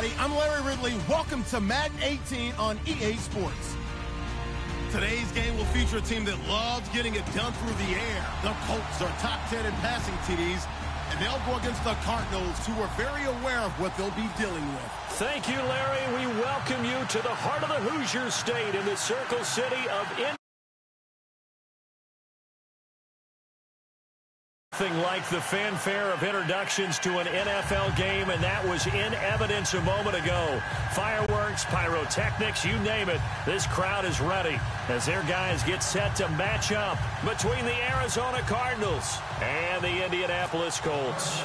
everybody. I'm Larry Ridley. Welcome to Madden 18 on EA Sports. Today's game will feature a team that loves getting it done through the air. The Colts are top 10 in passing TDs, and they'll go against the Cardinals, who are very aware of what they'll be dealing with. Thank you, Larry. We welcome you to the heart of the Hoosier State in the Circle City of Nothing like the fanfare of introductions to an NFL game, and that was in evidence a moment ago. Fireworks, pyrotechnics, you name it. This crowd is ready as their guys get set to match up between the Arizona Cardinals and the Indianapolis Colts.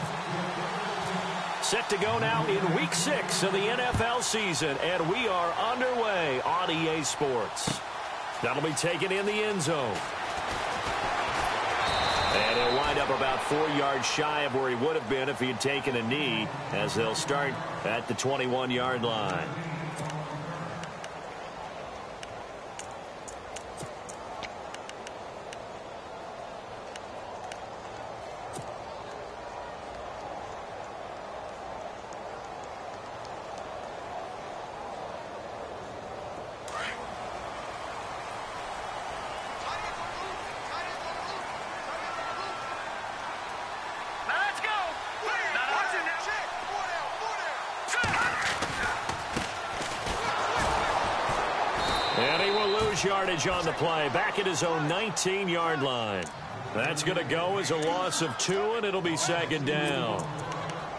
Set to go now in Week 6 of the NFL season, and we are underway on EA Sports. That'll be taken in the end zone. And he'll wind up about 4 yards shy of where he would have been if he had taken a knee, as they'll start at the 21-yard line. And he will lose yardage on the play, back at his own 19-yard line. That's going to go as a loss of 2, and it'll be second down.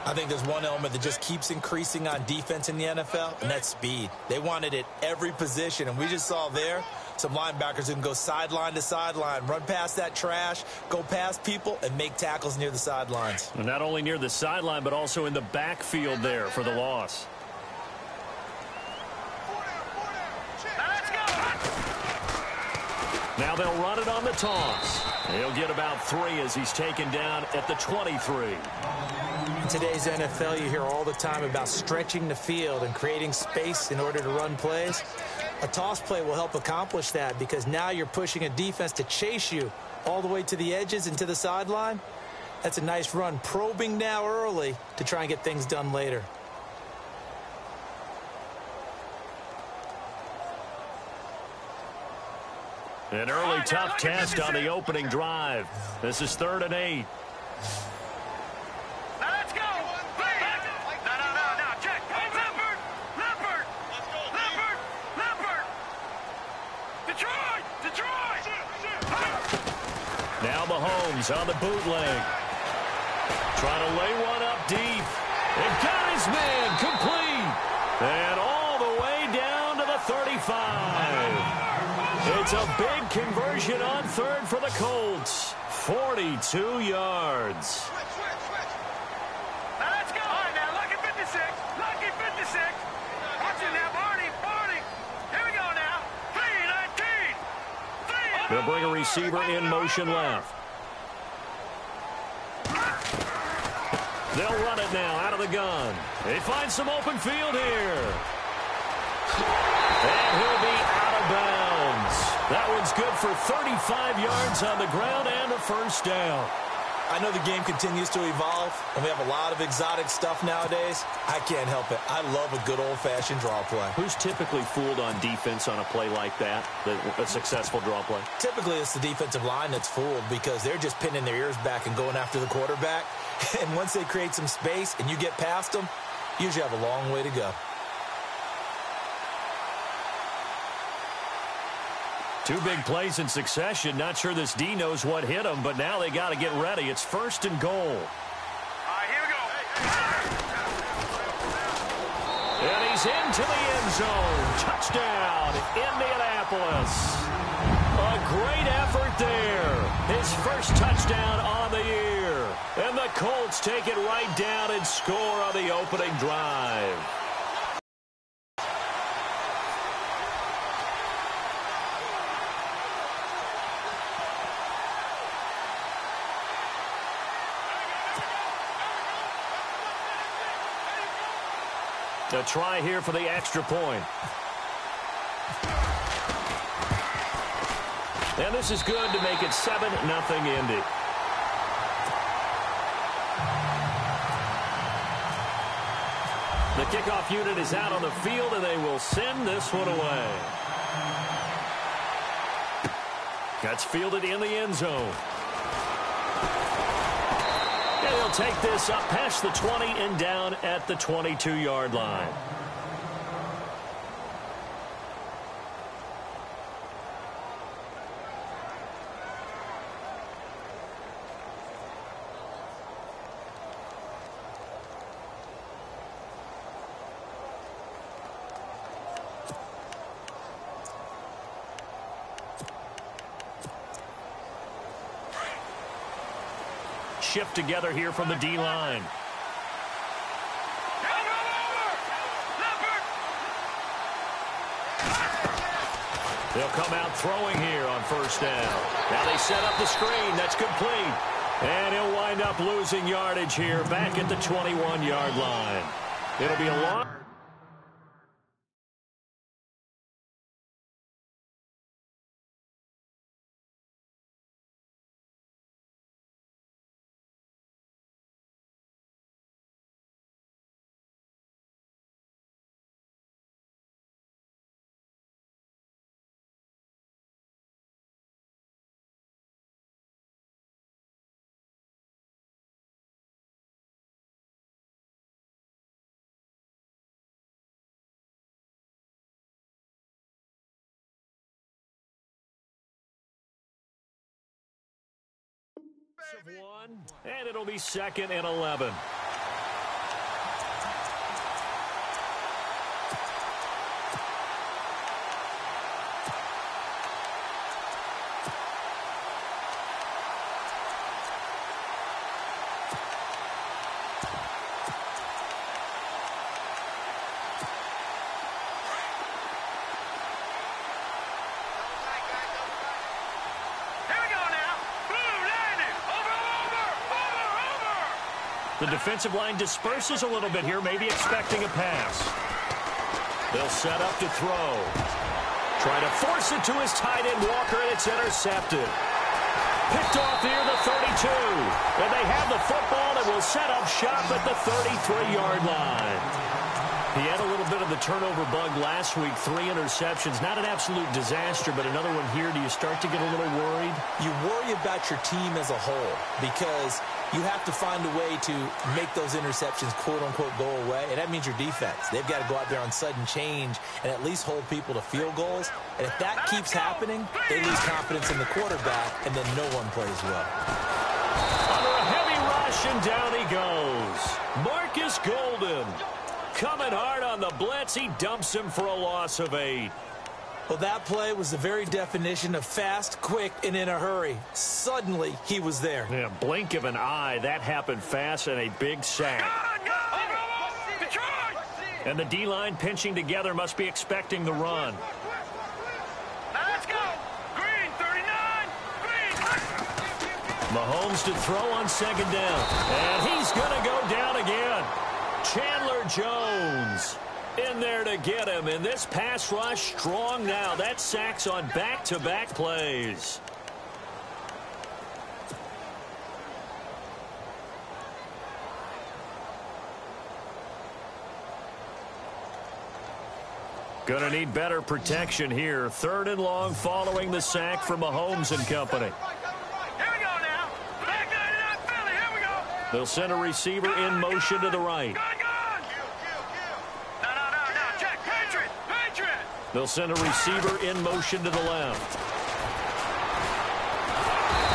I think there's one element that just keeps increasing on defense in the NFL, and that's speed. They want it at every position, and we just saw there some linebackers who can go sideline to sideline, run past that trash, go past people, and make tackles near the sidelines. And not only near the sideline, but also in the backfield there for the loss. Now they'll run it on the toss. He'll get about 3 as he's taken down at the 23. In today's NFL, you hear all the time about stretching the field and creating space in order to run plays. A toss play will help accomplish that because now you're pushing a defense to chase you all the way to the edges and to the sideline. That's a nice run, probing now early to try and get things done later. An early tough test on the opening drive. This is 3rd and 8. Now let's go. No. Check. Leopard. Let's go. Leopard. Detroit. Now Mahomes on the bootleg. Trying to lay one up deep. And got his man complete. And all the way down to the 35. It's a big conversion on 3rd for the Colts. 42 yards. Now let's go. All right, now, lucky 56. Watch it now, Barney. Here we go now. 3-19. They'll bring a receiver in motion left. They'll run it now out of the gun. They find some open field here. And he'll be out of bounds. That one's good for 35 yards on the ground and a first down. I know the game continues to evolve, and we have a lot of exotic stuff nowadays. I can't help it. I love a good old-fashioned draw play. Who's typically fooled on defense on a play like that, a successful draw play? Typically, it's the defensive line that's fooled because they're just pinning their ears back and going after the quarterback. And once they create some space and you get past them, you usually have a long way to go. 2 big plays in succession. Not sure this D knows what hit him, but now they got to get ready. It's 1st and goal. All right, here we go. And he's into the end zone. Touchdown, Indianapolis. A great effort there. His first touchdown on the year. And the Colts take it right down and score on the opening drive. A try here for the extra point. And this is good to make it 7-0 Indy. The kickoff unit is out on the field, and they will send this one away. That's fielded in the end zone. And he'll take this up past the 20 and down at the 22-yard line. Shift together here from the D-line. They'll come out throwing here on first down. Now they set up the screen. That's complete. And he'll wind up losing yardage here back at the 21-yard line. It'll be a long... of one, and it'll be second and 11. The defensive line disperses a little bit here, maybe expecting a pass. They'll set up to throw. Try to force it to his tight end, Walker, and it's intercepted. Picked off near the 32. And they have the football that will set up shop at the 33-yard line. He had a little bit of the turnover bug last week, 3 interceptions. Not an absolute disaster, but another one here. Do you start to get a little worried? You worry about your team as a whole because you have to find a way to make those interceptions, quote-unquote, go away. And that means your defense. They've got to go out there on sudden change and at least hold people to field goals. And if that keeps happening, they lose confidence in the quarterback, and then no one plays well. Under a heavy rush, and down he goes. Marcus Golden coming hard on the blitz. He dumps him for a loss of 8. Well, that play was the very definition of fast, quick, and in a hurry. Suddenly, he was there. Yeah, blink of an eye. That happened fast, and a big sack. And the D-line pinching together must be expecting the run. Let's go. Green, 39. Green. Mahomes to throw on second down. And he's going to go down again. Chandler Jones in there to get him. And this pass rush strong now. That sacks on back-to-back plays. Going to need better protection here. 3rd and long following the sack from Mahomes and company. Here we go now. Back 99 Philly. Here we go. They'll send a receiver in motion to the right. Gone. No. Check. Patriot. They'll send a receiver in motion to the left.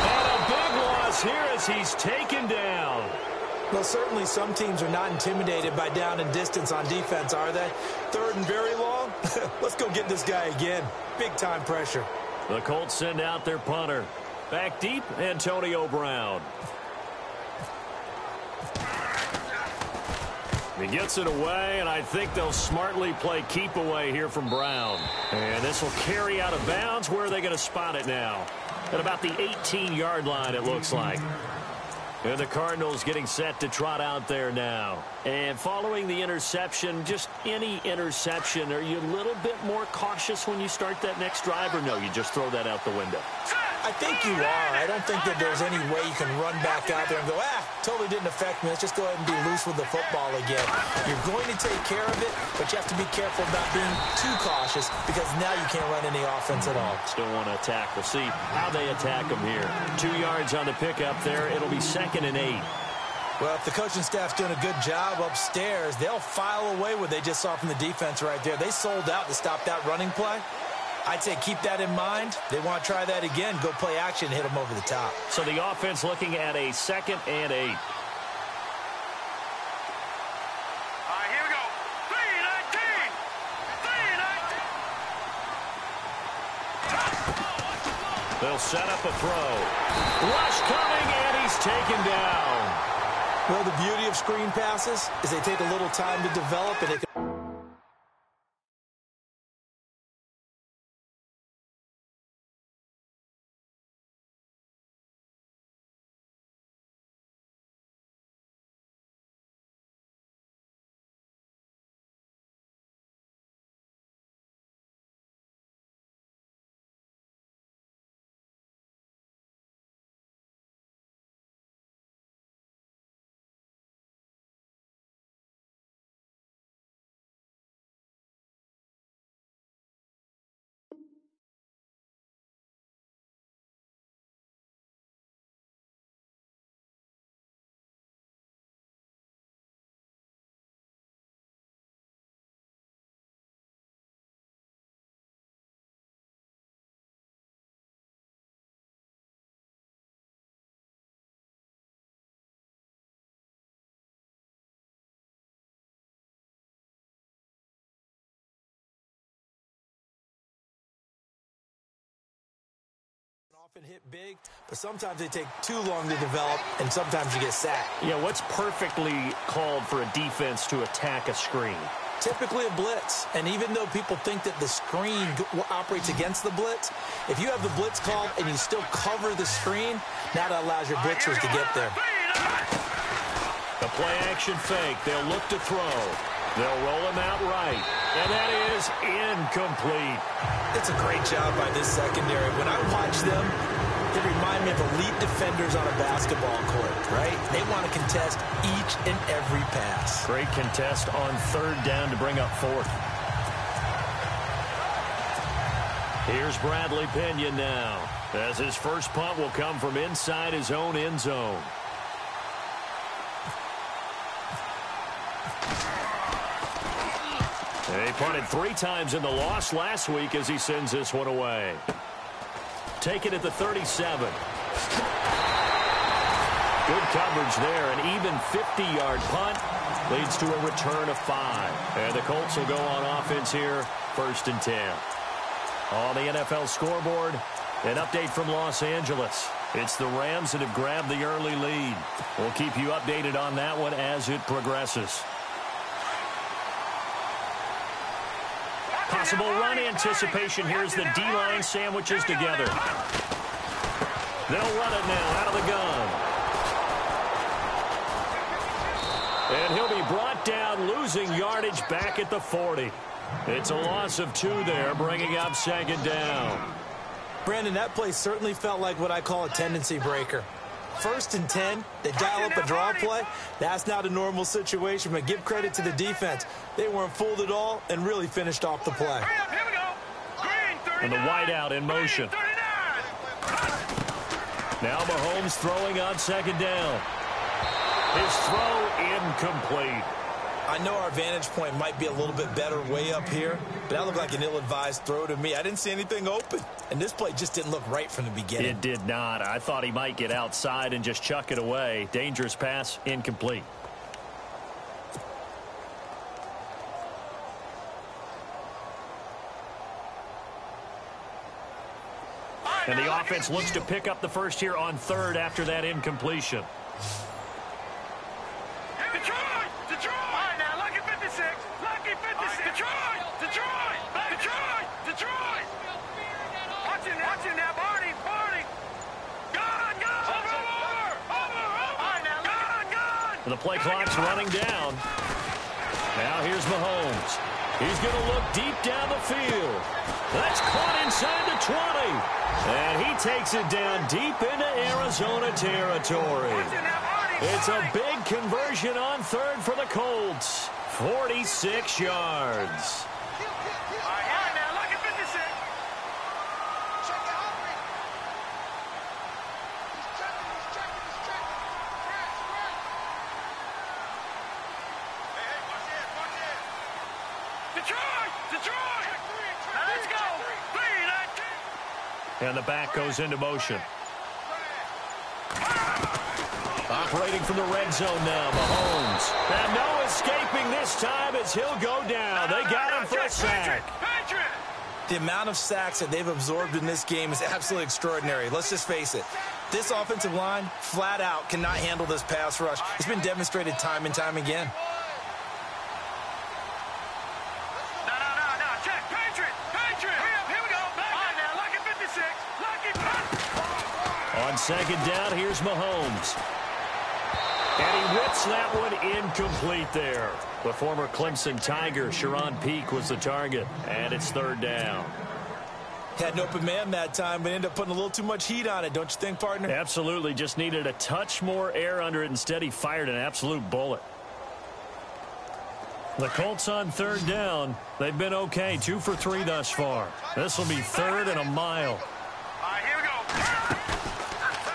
And a big loss here as he's taken down. Well, certainly some teams are not intimidated by down and distance on defense, are they? 3rd and very long? Let's go get this guy again. Big-time pressure. The Colts send out their punter. Back deep, Antonio Brown. He gets it away, and I think they'll smartly play keep away here from Brown. And this will carry out of bounds. Where are they going to spot it now? At about the 18-yard line, it looks like. And the Cardinals getting set to trot out there now. And following the interception, just any interception, are you a little bit more cautious when you start that next drive, or no, you just throw that out the window? Set. I think you are. I don't think that there's any way you can run back out there and go, totally didn't affect me. Let's just go ahead and be loose with the football again. You're going to take care of it, but you have to be careful about being too cautious because now you can't run any offense at all. Still want to attack. We'll see how they attack them here. 2 yards on the pickup there. It'll be 2nd and 8. Well, if the coaching staff's doing a good job upstairs, they'll file away what they just saw from the defense right there. They sold out to stop that running play. I'd say keep that in mind. They want to try that again. Go play action and hit them over the top. So the offense looking at a 2nd and 8. All right, here we go. 3-19. They'll set up a throw. Rush coming, and he's taken down. Well, the beauty of screen passes is they take a little time to develop, and they can often hit big, but sometimes they take too long to develop, and sometimes you get sacked. Yeah, what's perfectly called for a defense to attack a screen? Typically a blitz, and even though people think that the screen operates against the blitz, if you have the blitz called and you still cover the screen, now that allows your blitzers to get there. The play-action fake. They'll look to throw. They'll roll him out right, and that is incomplete. It's a great job by this secondary. When I watch them, they remind me of elite defenders on a basketball court, right? They want to contest each and every pass. Great contest on 3rd down to bring up 4th. Here's Bradley Pena now, as his first punt will come from inside his own end zone. He punted 3 times in the loss last week as he sends this one away. Taken at the 37. Good coverage there. An even 50-yard punt leads to a return of 5. And the Colts will go on offense here, 1st and 10. On the NFL scoreboard, an update from Los Angeles. It's the Rams that have grabbed the early lead. We'll keep you updated on that one as it progresses. Possible run anticipation. Here's the D-line sandwiches together. They'll run it now out of the gun. And he'll be brought down, losing yardage back at the 40. It's a loss of 2 there, bringing up 2nd down. Brandon, that play certainly felt like what I call a tendency breaker. 1st and 10, they dial up a draw play. That's not a normal situation, but give credit to the defense. They weren't fooled at all and really finished off the play. Here we go. Green, 39. And the wideout in motion. Green, 39. Now Mahomes throwing on 2nd down. His throw incomplete. I know our vantage point might be a little bit better way up here, but that looked like an ill-advised throw to me. I didn't see anything open, and this play just didn't look right from the beginning. It did not. I thought he might get outside and just chuck it away. Dangerous pass, incomplete. And the offense looks to pick up the first here on 3rd after that incompletion. The play clock's running down. Now here's Mahomes. He's going to look deep down the field. That's caught inside the 20. And he takes it down deep into Arizona territory. It's a big conversion on third for the Colts. 46 yards. And the back goes into motion. Operating from the red zone now, Mahomes. And no escaping this time as he'll go down. They got him for a sack. The amount of sacks that they've absorbed in this game is absolutely extraordinary. Let's just face it. This offensive line, flat out, cannot handle this pass rush. It's been demonstrated time and time again. On second down, here's Mahomes. And he whips that one incomplete there. The former Clemson Tiger, Sharon Peake, was the target. And it's third down. Had an open man that time, but ended up putting a little too much heat on it, don't you think, partner? Absolutely. Just needed a touch more air under it. Instead, he fired an absolute bullet. The Colts on third down. They've been okay. 2 for 3 thus far. This will be third and a mile.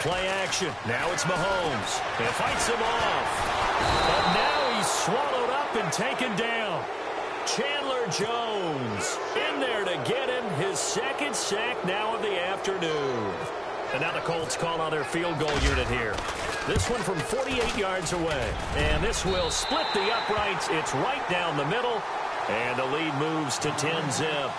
Play action. Now it's Mahomes. He fights him off. But now he's swallowed up and taken down. Chandler Jones in there to get him his second sack now of the afternoon. And now the Colts call on their field goal unit here. This one from 48 yards away. And this will split the uprights. It's right down the middle. And the lead moves to 10-zip.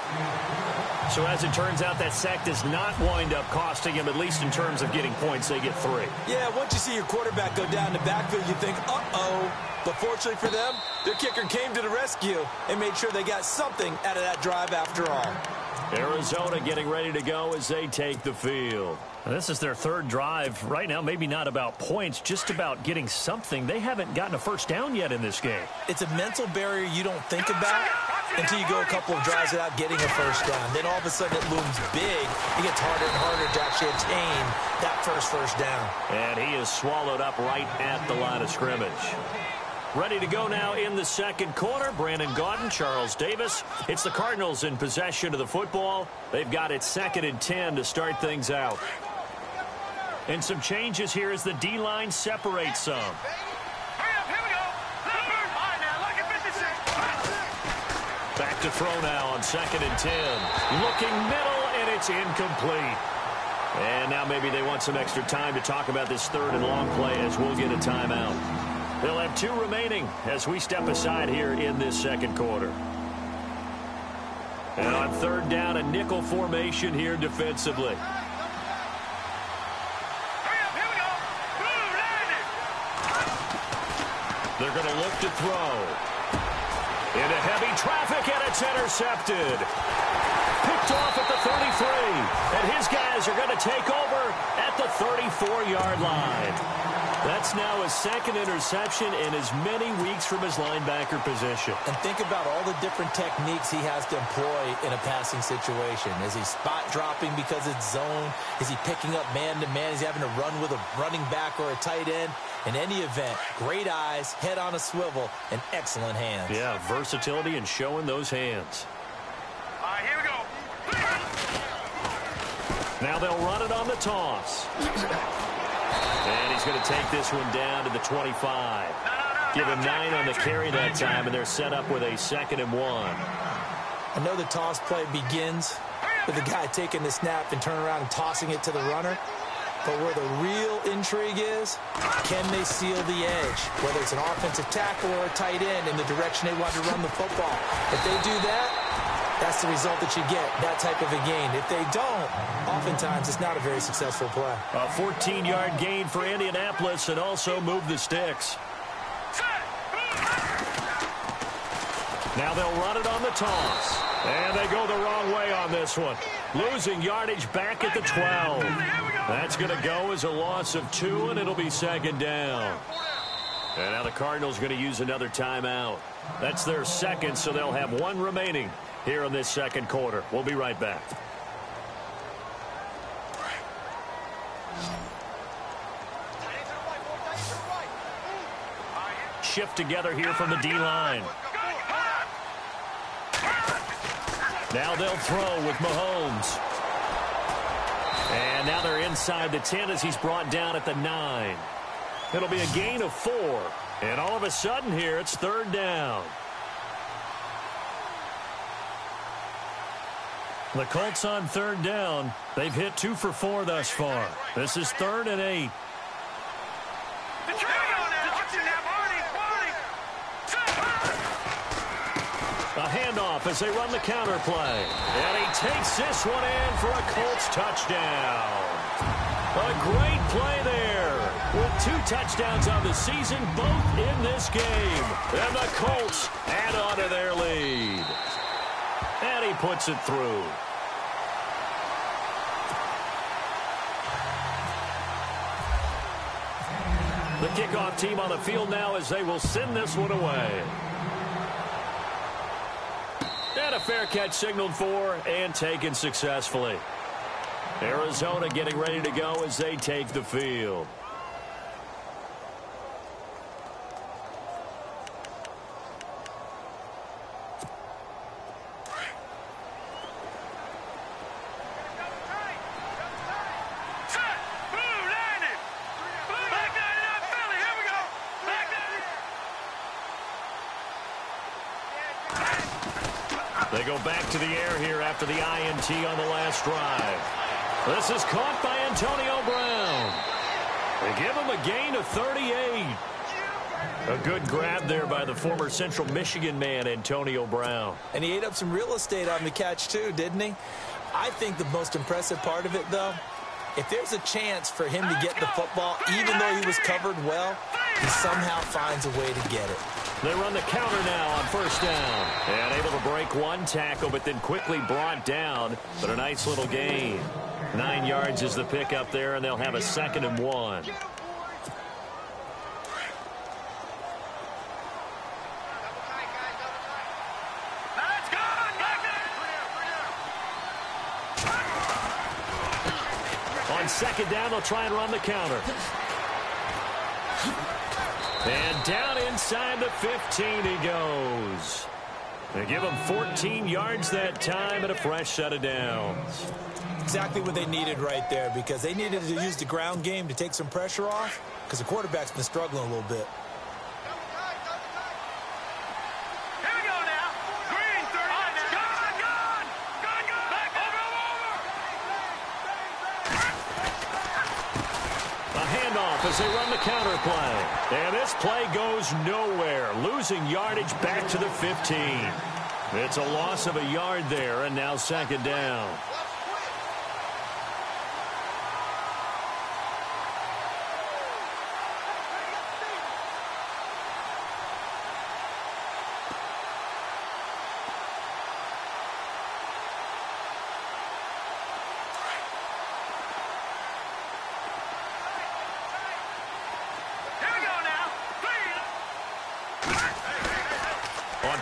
So as it turns out, that sack does not wind up costing him, at least in terms of getting points. They get 3. Yeah, once you see your quarterback go down the backfield, you think, uh-oh. But fortunately for them, their kicker came to the rescue and made sure they got something out of that drive after all. Arizona getting ready to go as they take the field. Now, this is their third drive. Right now, maybe not about points, just about getting something. They haven't gotten a first down yet in this game. It's a mental barrier you don't think about until you go a couple of drives without getting a first down. Then all of a sudden it looms big. It gets harder and harder to actually attain that first down. And he is swallowed up right at the line of scrimmage. Ready to go now in the second quarter. Brandon Gaudin, Charles Davis. It's the Cardinals in possession of the football. They've got it 2nd and 10 to start things out. And some changes here as the D-line separates some. Back to throw now on 2nd and 10. Looking middle, and it's incomplete. And now maybe they want some extra time to talk about this third and long play as we'll get a timeout. They'll have 2 remaining as we step aside here in this second quarter. And on third down, a nickel formation here defensively. They're going to look to throw. Into heavy traffic, and it's intercepted. Picked off at the 33. And his guys are going to take over at the 34-yard line. That's now his 2nd interception in as many weeks from his linebacker position. And think about all the different techniques he has to employ in a passing situation. Is he spot dropping because it's zone? Is he picking up man-to-man? Is he having to run with a running back or a tight end? In any event, great eyes, head on a swivel, and excellent hands. Yeah, versatility and showing those hands. All right, here we go. Now they'll run it on the toss. And he's going to take this one down to the 25. Give him 9 on the carry that time, and they're set up with a 2nd and 1. I know the toss play begins with the guy taking the snap and turning around and tossing it to the runner. But where the real intrigue is, can they seal the edge? Whether it's an offensive tackle or a tight end in the direction they want to run the football. If they do that, that's the result that you get, that type of a gain. If they don't, oftentimes it's not a very successful play. A 14-yard gain for Indianapolis and also move the sticks. Now they'll run it on the toss. And they go the wrong way on this one. Losing yardage back at the 12. That's going to go as a loss of 2, and it'll be 2nd down. And now the Cardinals going to use another timeout. That's their second, so they'll have one remaining here in this second quarter. We'll be right back. Shift together here from the D-line. Now they'll throw with Mahomes. And now they're inside the 10 as he's brought down at the 9. It'll be a gain of 4. And all of a sudden here, it's third down. The Colts on third down. They've hit 2 for 4 thus far. This is 3rd and 8. A handoff as they run the counter play. And he takes this one in for a Colts touchdown. A great play there. With 2 touchdowns on the season, both in this game. And the Colts add on to their lead. And he puts it through. The kickoff team on the field now as they will send this one away. And a fair catch signaled for and taken successfully. Arizona getting ready to go as they take the field. They go back to the air here after the INT on the last drive. This is caught by Antonio Brown. They give him a gain of 38. A good grab there by the former Central Michigan man, Antonio Brown. And he ate up some real estate on the catch, too, didn't he? I think the most impressive part of it, though, if there's a chance for him to get the football, even though he was covered well, he somehow finds a way to get it. They run the counter now on first down. And able to break one tackle, but then quickly brought down. But a nice little gain. 9 yards is the pickup there, and they'll have a 2nd and 1. On 2nd down, they'll try and run the counter. And down inside the 15 he goes. They give him 14 yards that time and a fresh set of downs. Exactly what they needed right there, because they needed to use the ground game to take some pressure off, because the quarterback's been struggling a little bit. Here we go now. Green, 30. A handoff as they run the counter play. And this play goes nowhere. Losing yardage back to the 15. It's a loss of a yard there, and now 2nd down.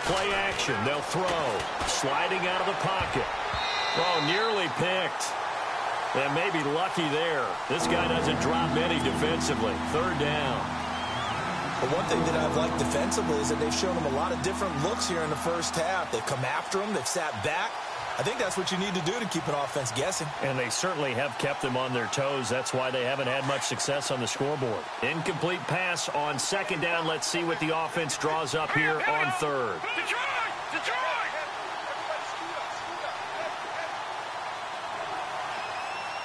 Play action. They'll throw. Sliding out of the pocket. Oh, nearly picked. And maybe lucky there. This guy doesn't drop any defensively. 3rd down. But one thing that I've liked defensively is that they've shown him a lot of different looks here in the first half. They've come after him. They've sat back. I think that's what you need to do to keep an offense guessing. And they certainly have kept them on their toes. That's why they haven't had much success on the scoreboard. Incomplete pass on 2nd down. Let's see what the offense draws up here on 3rd. Detroit!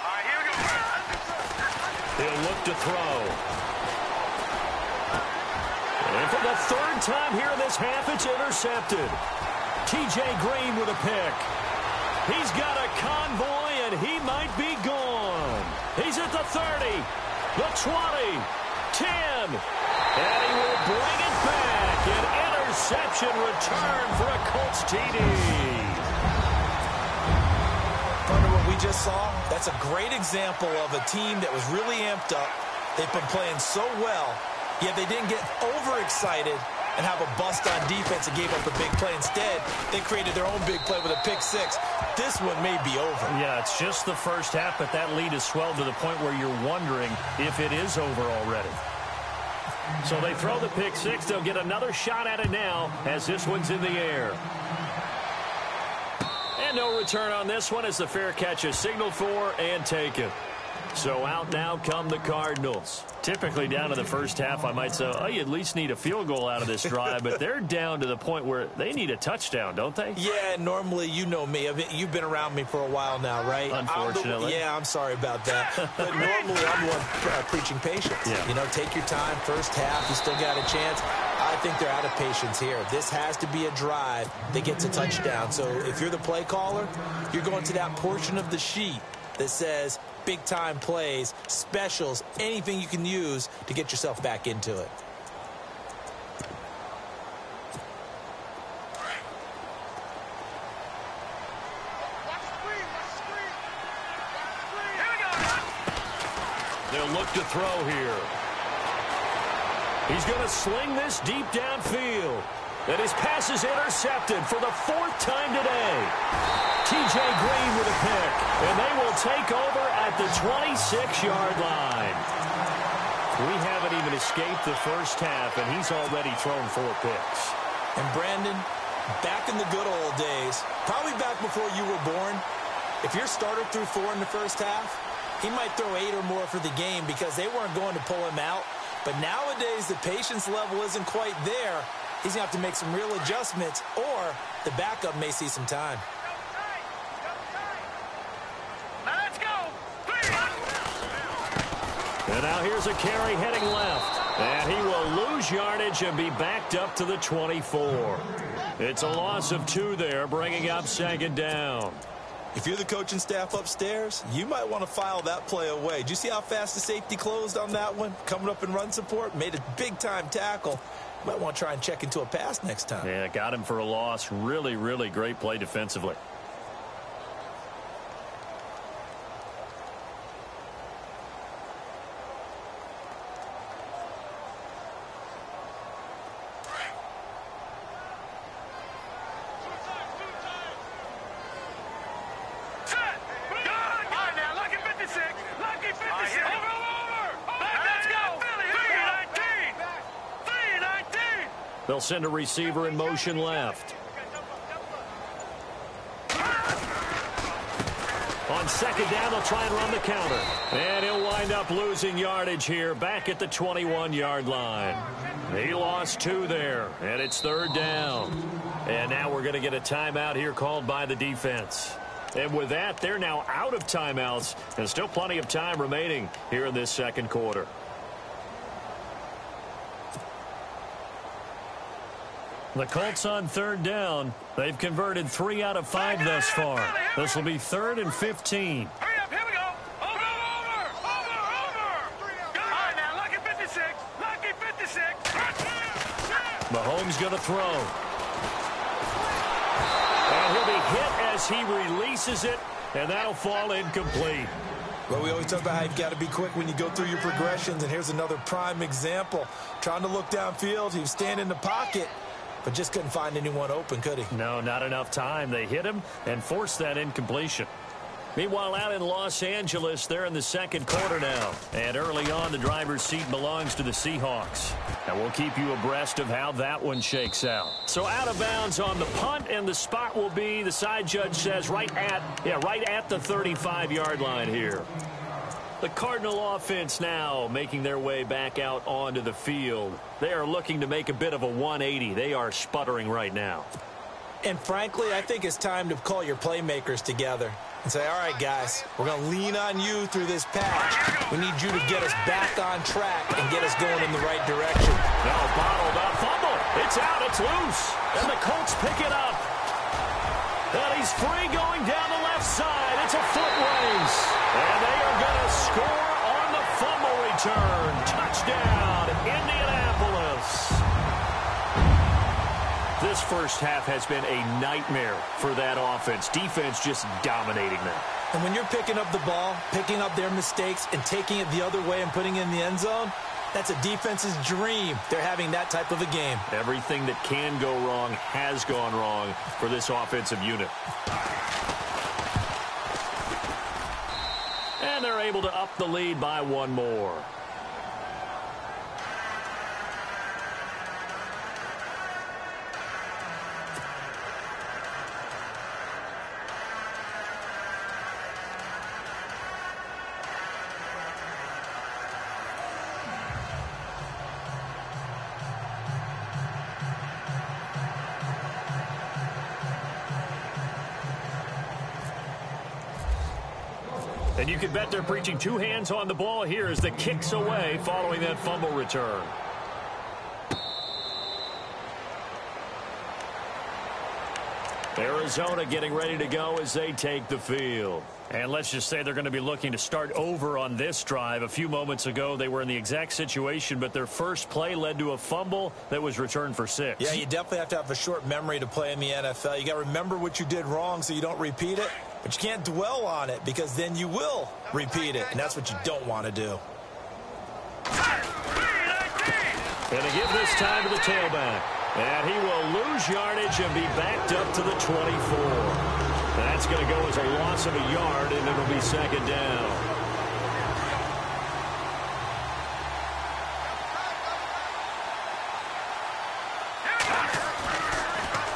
All right, here we go. He'll look to throw. And for the 3rd time here in this half, it's intercepted. T.J. Green with a pick. He's got a convoy, and he might be gone. He's at the 30, the 20, 10, and he will bring it back. An interception return for a Colts TD. Partner, what we just saw, that's a great example of a team that was really amped up. They've been playing so well, Yet they didn't get overexcited and have a bust on defense and gave up a big play. Instead, they created their own big play with a pick six. This one may be over. Yeah, it's just the first half, but that lead has swelled to the point where you're wondering if it is over already. So they throw the pick six. They'll get another shot at it now as this one's in the air. And no return on this one as the fair catch is signaled for and taken. So out now come the Cardinals. Typically down to the first half, I might say, oh, you at least need a field goal out of this drive, but they're down to the point where they need a touchdown, don't they? Yeah, normally, you know me. I mean, you've been around me for a while now, right? Unfortunately. I'm sorry about that. But normally, I'm the one preaching patience. Yeah. You know, take your time, first half, you still got a chance. I think they're out of patience here. This has to be a drive that gets a touchdown. So if you're the play caller, you're going to that portion of the sheet that says big-time plays, specials, anything you can use to get yourself back into it. They'll look to throw here. He's going to sling this deep downfield. And his pass is intercepted for the fourth time today. T.J. Green with a pick. And they will take over at the 26-yard line. We haven't even escaped the first half, and he's already thrown 4 picks. And Brandon, back in the good old days, probably back before you were born, if your starter threw 4 in the first half, he might throw 8 or more for the game because they weren't going to pull him out. But nowadays, the patience level isn't quite there. He's going to have to make some real adjustments, or the backup may see some time. Now let's go. And now here's a carry heading left. And he will lose yardage and be backed up to the 24. It's a loss of 2 there, bringing up second down. If you're the coaching staff upstairs, you might want to file that play away. Did you see how fast the safety closed on that one? Coming up in run support, made a big-time tackle. Might want to try and check into a pass next time. Yeah, got him for a loss. Really, really great play defensively. They'll send a receiver in motion left. On second down, they'll try and run the counter. And he'll wind up losing yardage here back at the 21-yard line. He lost 2 there, and it's third down. And now we're going to get a timeout here called by the defense. And with that, they're now out of timeouts, and still plenty of time remaining here in this second quarter. The Colts on third down. They've converted 3 out of 5 thus far. This will be 3rd and 15. Hurry up, here we go. Over. All right, now, lucky 56. Lucky 56. Mahomes going to throw. And he'll be hit as he releases it, and that'll fall incomplete. Well, we always talk about how you've got to be quick when you go through your progressions, and here's another prime example. Trying to look downfield, he was standing in the pocket, but just couldn't find anyone open, could he? No, not enough time. They hit him and forced that incompletion. Meanwhile, out in Los Angeles, they're in the second quarter now. And early on, the driver's seat belongs to the Seahawks. And we'll keep you abreast of how that one shakes out. So out of bounds on the punt, and the spot will be, the side judge says, right at the 35-yard line here. The Cardinal offense now making their way back out onto the field. They are looking to make a bit of a 180. They are sputtering right now. And frankly, I think it's time to call your playmakers together and say, all right, guys, we're going to lean on you through this patch. We need you to get us back on track and get us going in the right direction. No, bottled up fumble. It's out. It's loose. And the Colts pick it up. And he's free going down the left side. It's a foot race. And they are going to score on the fumble return. Touchdown, Indianapolis. This first half has been a nightmare for that offense. Defense just dominating them. And when you're picking up the ball, picking up their mistakes, and taking it the other way and putting it in the end zone, That's a defense's dream. They're having that type of a game. Everything that can go wrong has gone wrong for this offensive unit. And they're able to up the lead by one more. And you can bet they're preaching two hands on the ball here as the kick's away following that fumble return. Arizona getting ready to go as they take the field. And let's just say they're going to be looking to start over on this drive. A few moments ago, they were in the exact situation, but their first play led to a fumble that was returned for 6. Yeah, you definitely have to have a short memory to play in the NFL. You got to remember what you did wrong so you don't repeat it, but you can't dwell on it because then you will repeat it, and that's what you don't want to do. And to give this time to the tailback. And he will lose yardage and be backed up to the 24. That's going to go as a loss of a yard, and it'll be second down.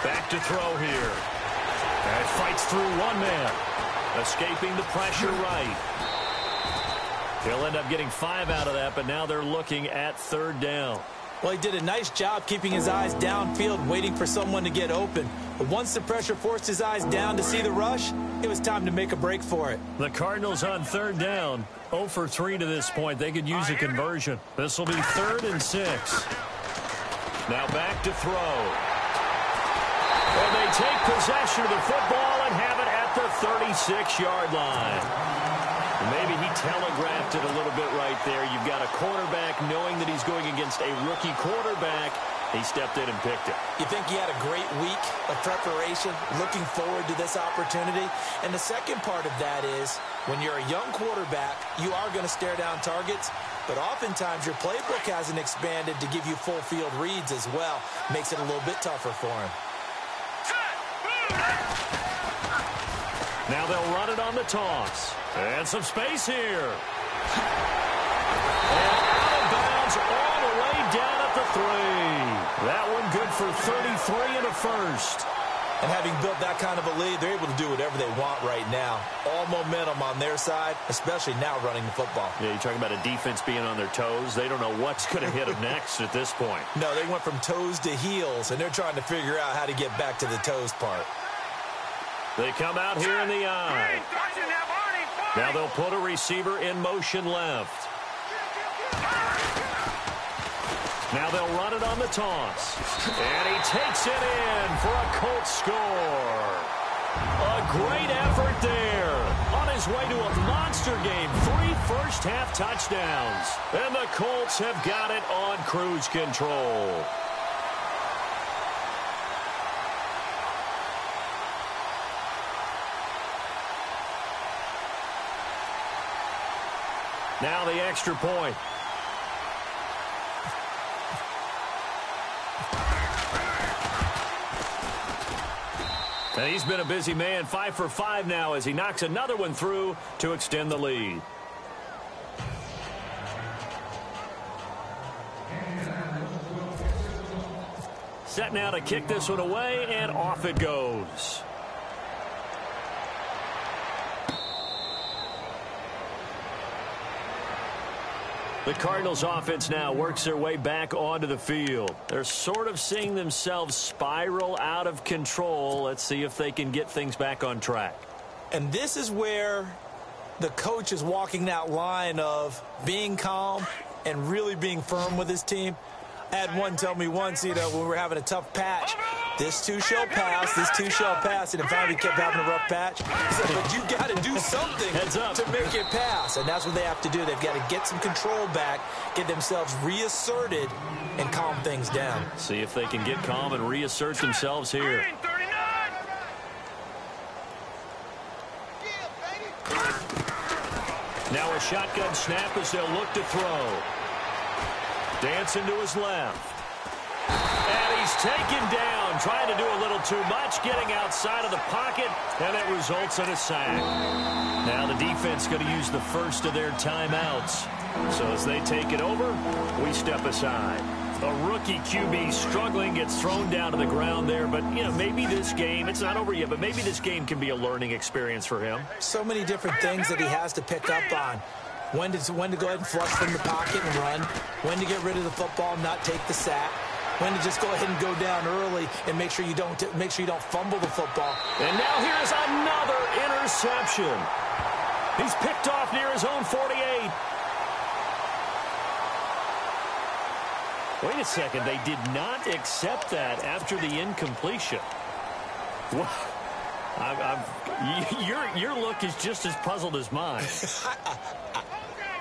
Back to throw here. And fights through one man. Escaping the pressure right. He'll end up getting 5 out of that, but now they're looking at third down. Well, he did a nice job keeping his eyes downfield, waiting for someone to get open. But once the pressure forced his eyes down to see the rush, it was time to make a break for it. The Cardinals on third down, 0 for 3 to this point. They could use a conversion. This will be 3rd and 6. Now back to throw. And they take possession of the football and have it at the 36-yard line. Maybe he telegraphed it a little bit right there. You've got a quarterback knowing that he's going against a rookie quarterback. He stepped in and picked it. You think he had a great week of preparation, looking forward to this opportunity? And the second part of that is, when you're a young quarterback, you are going to stare down targets, but oftentimes your playbook hasn't expanded to give you full field reads as well. Makes it a little bit tougher for him. Now they'll run it on the toss. And some space here. And out of bounds all the way down at the 3. That one good for 33 and a first. And having built that kind of a lead, they're able to do whatever they want right now. All momentum on their side, especially now running the football. Yeah, you're talking about a defense being on their toes. They don't know what's going to hit them next at this point. No, they went from toes to heels, and they're trying to figure out how to get back to the toes part. They come out here in the eye. Now they'll put a receiver in motion left. Now they'll run it on the toss. And he takes it in for a Colts score. A great effort there. On his way to a monster game. 3 first-half touchdowns. And the Colts have got it on cruise control. Now the extra point. And he's been a busy man, 5 for 5 now as he knocks another one through to extend the lead. Set now to kick this one away, and off it goes. The Cardinals offense now works their way back onto the field. They're sort of seeing themselves spiral out of control. Let's see if they can get things back on track. And this is where the coach is walking that line of being calm and really being firm with his team. I had one tell me once, when we were having a tough patch, this too shall pass, this too shall pass, and in fact, we kept having a rough patch. He said, but you got to do something to make it pass, and that's what they have to do. They've got to get some control back, get themselves reasserted, and calm things down. See if they can get calm and reassert themselves here. Now a shotgun snap as they'll look to throw. Dancing to his left. And he's taken down, trying to do a little too much, getting outside of the pocket, and it results in a sack. Now the defense going to use the first of their timeouts. So as they take it over, we step aside. A rookie QB struggling, gets thrown down to the ground there. But, you know, maybe this game, it's not over yet, but maybe this game can be a learning experience for him. So many different things that he has to pick up on. When to go ahead and flush from the pocket and run. When to get rid of the football, not take the sack. When to just go ahead and go down early and make sure you don't fumble the football. And now here's another interception. He's picked off near his own 48. Wait a second, they did not accept that after the incompletion. What? Your look is just as puzzled as mine.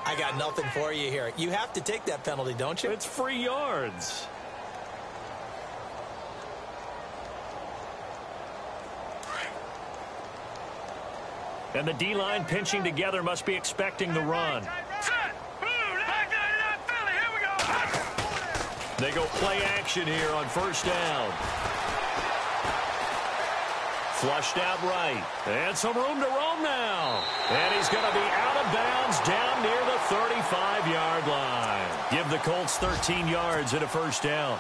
I got nothing for you here. You have to take that penalty, don't you? It's free yards. And the D-line pinching together must be expecting the run. They go play action here on first down. Flushed out right. And some room to roam now. And he's going to be out of bounds down near the 35-yard line. Give the Colts 13 yards and a first down.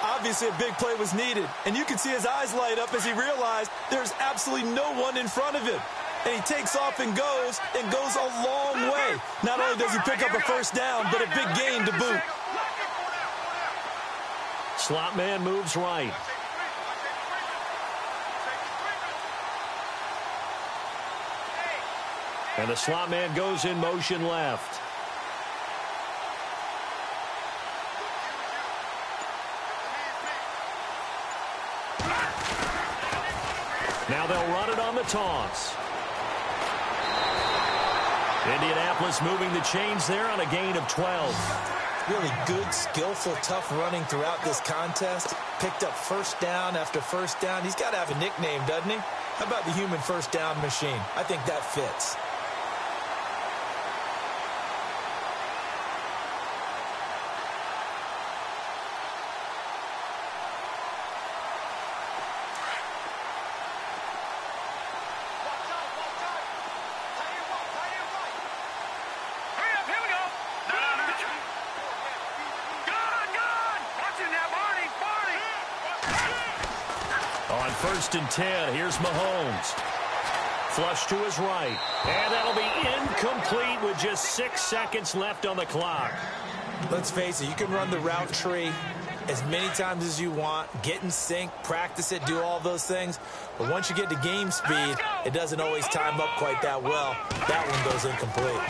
Obviously, a big play was needed. And you can see his eyes light up as he realized there's absolutely no one in front of him. And he takes off and goes a long way. Not only does he pick up a first down, but a big gain to boot. Slot man moves right. And the slot man goes in motion left. Now they'll run it on the toss. Indianapolis moving the chains there on a gain of 12. Really good, skillful, tough running throughout this contest. Picked up first down after first down. He's got to have a nickname, doesn't he? How about the human first down machine? I think that fits. First and 10. Here's Mahomes. Flush to his right. And that'll be incomplete with just 6 seconds left on the clock. Let's face it, you can run the route tree as many times as you want, get in sync, practice it, do all those things. But once you get to game speed, it doesn't always time up quite that well. That one goes incomplete.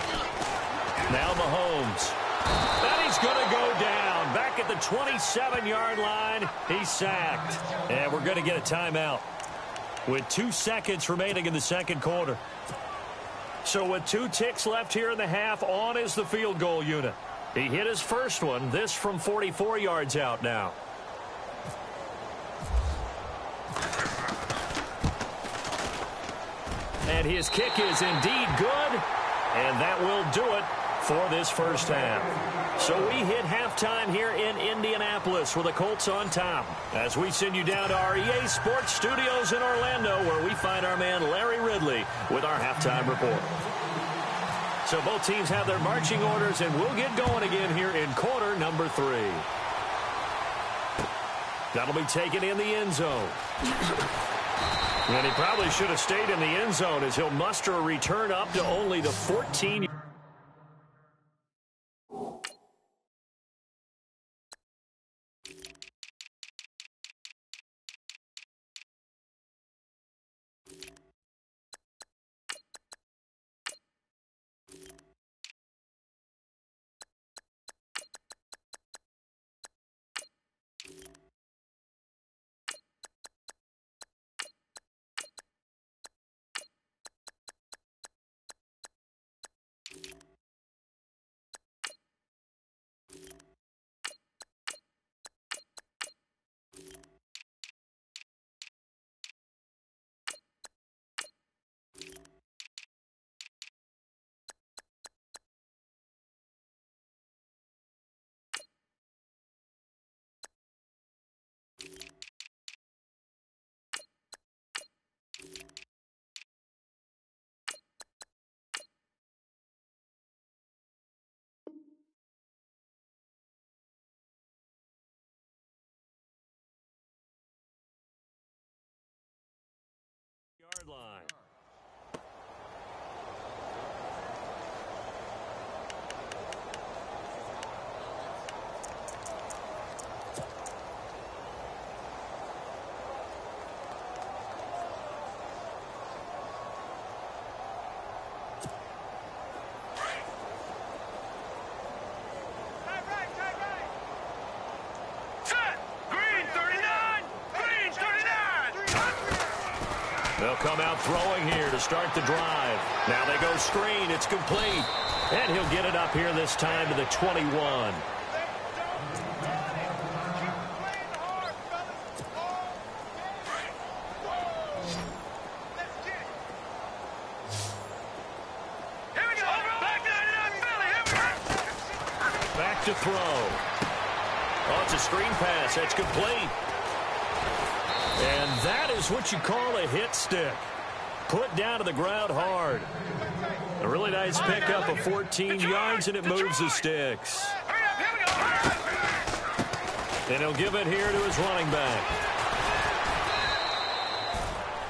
Now Mahomes. And he's going to go down. Back at the 27-yard line, he's sacked. And we're going to get a timeout with 2 seconds remaining in the second quarter. So with 2 ticks left here in the half, on is the field goal unit. He hit his first one, this from 44 yards out now. And his kick is indeed good, and that will do it for this first half. So we hit halftime here in Indianapolis with the Colts on top as we send you down to our EA Sports Studios in Orlando, where we find our man Larry Ridley with our halftime report. So both teams have their marching orders, and we'll get going again here in quarter number 3. That'll be taken in the end zone. And he probably should have stayed in the end zone as he'll muster a return up to only the 14. They'll come out throwing here to start the drive. Now they go screen. It's complete. And he'll get it up here this time to the 21. Back to throw. Oh, it's a screen pass. That's complete. And that is what you call a hit stick. Put down to the ground hard. A really nice pickup of 14 yards, and it moves the sticks. And he'll give it here to his running back.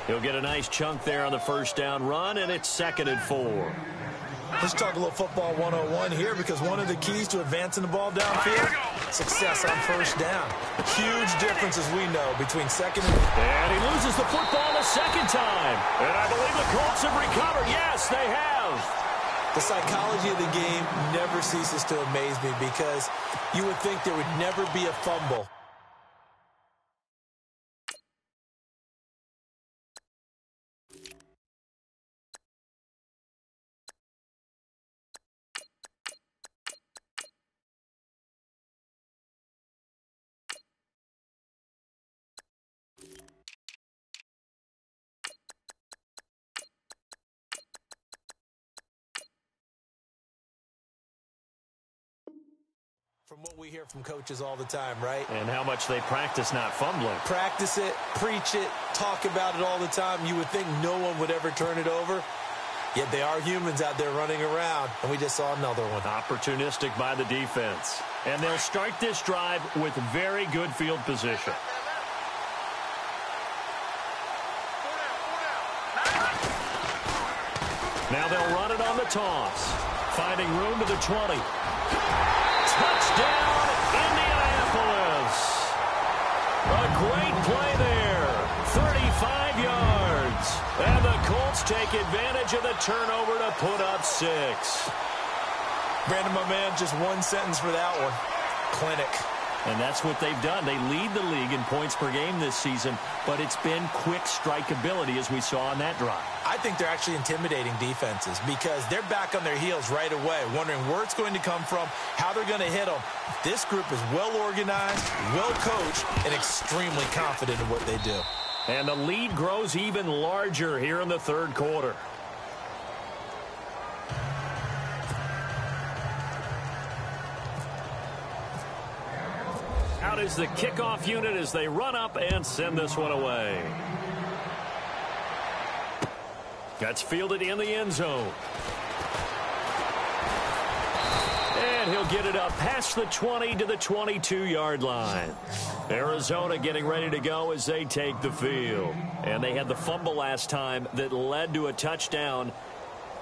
He'll get a nice chunk there on the first down run, and it's 2nd and 4. Let's talk a little football 101 here, because one of the keys to advancing the ball downfield, success on first down. Huge difference, as we know, between second and he loses the football a second time. And I believe the Colts have recovered. Yes, they have. The psychology of the game never ceases to amaze me, because you would think there would never be a fumble. From what we hear from coaches all the time, right? And how much they practice not fumbling. Practice it, preach it, talk about it all the time. You would think no one would ever turn it over. Yet they are humans out there running around, and we just saw another one. Opportunistic by the defense. And they'll start this drive with very good field position. Now they'll run it on the toss. Finding room to the 20. Touchdown, Indianapolis. A great play there. 35 yards. And the Colts take advantage of the turnover to put up 6. Brandon, my man, just one sentence for that one. Clinic. And that's what they've done. They lead the league in points per game this season, but it's been quick strikeability as we saw on that drive. I think they're actually intimidating defenses, because they're back on their heels right away, wondering where it's going to come from, how they're going to hit them. This group is well organized, well coached, and extremely confident in what they do. And the lead grows even larger here in the third quarter. Out is the kickoff unit as they run up and send this one away. That's fielded in the end zone. And he'll get it up past the 20 to the 22-yard line. Arizona getting ready to go as they take the field. And they had the fumble last time that led to a touchdown.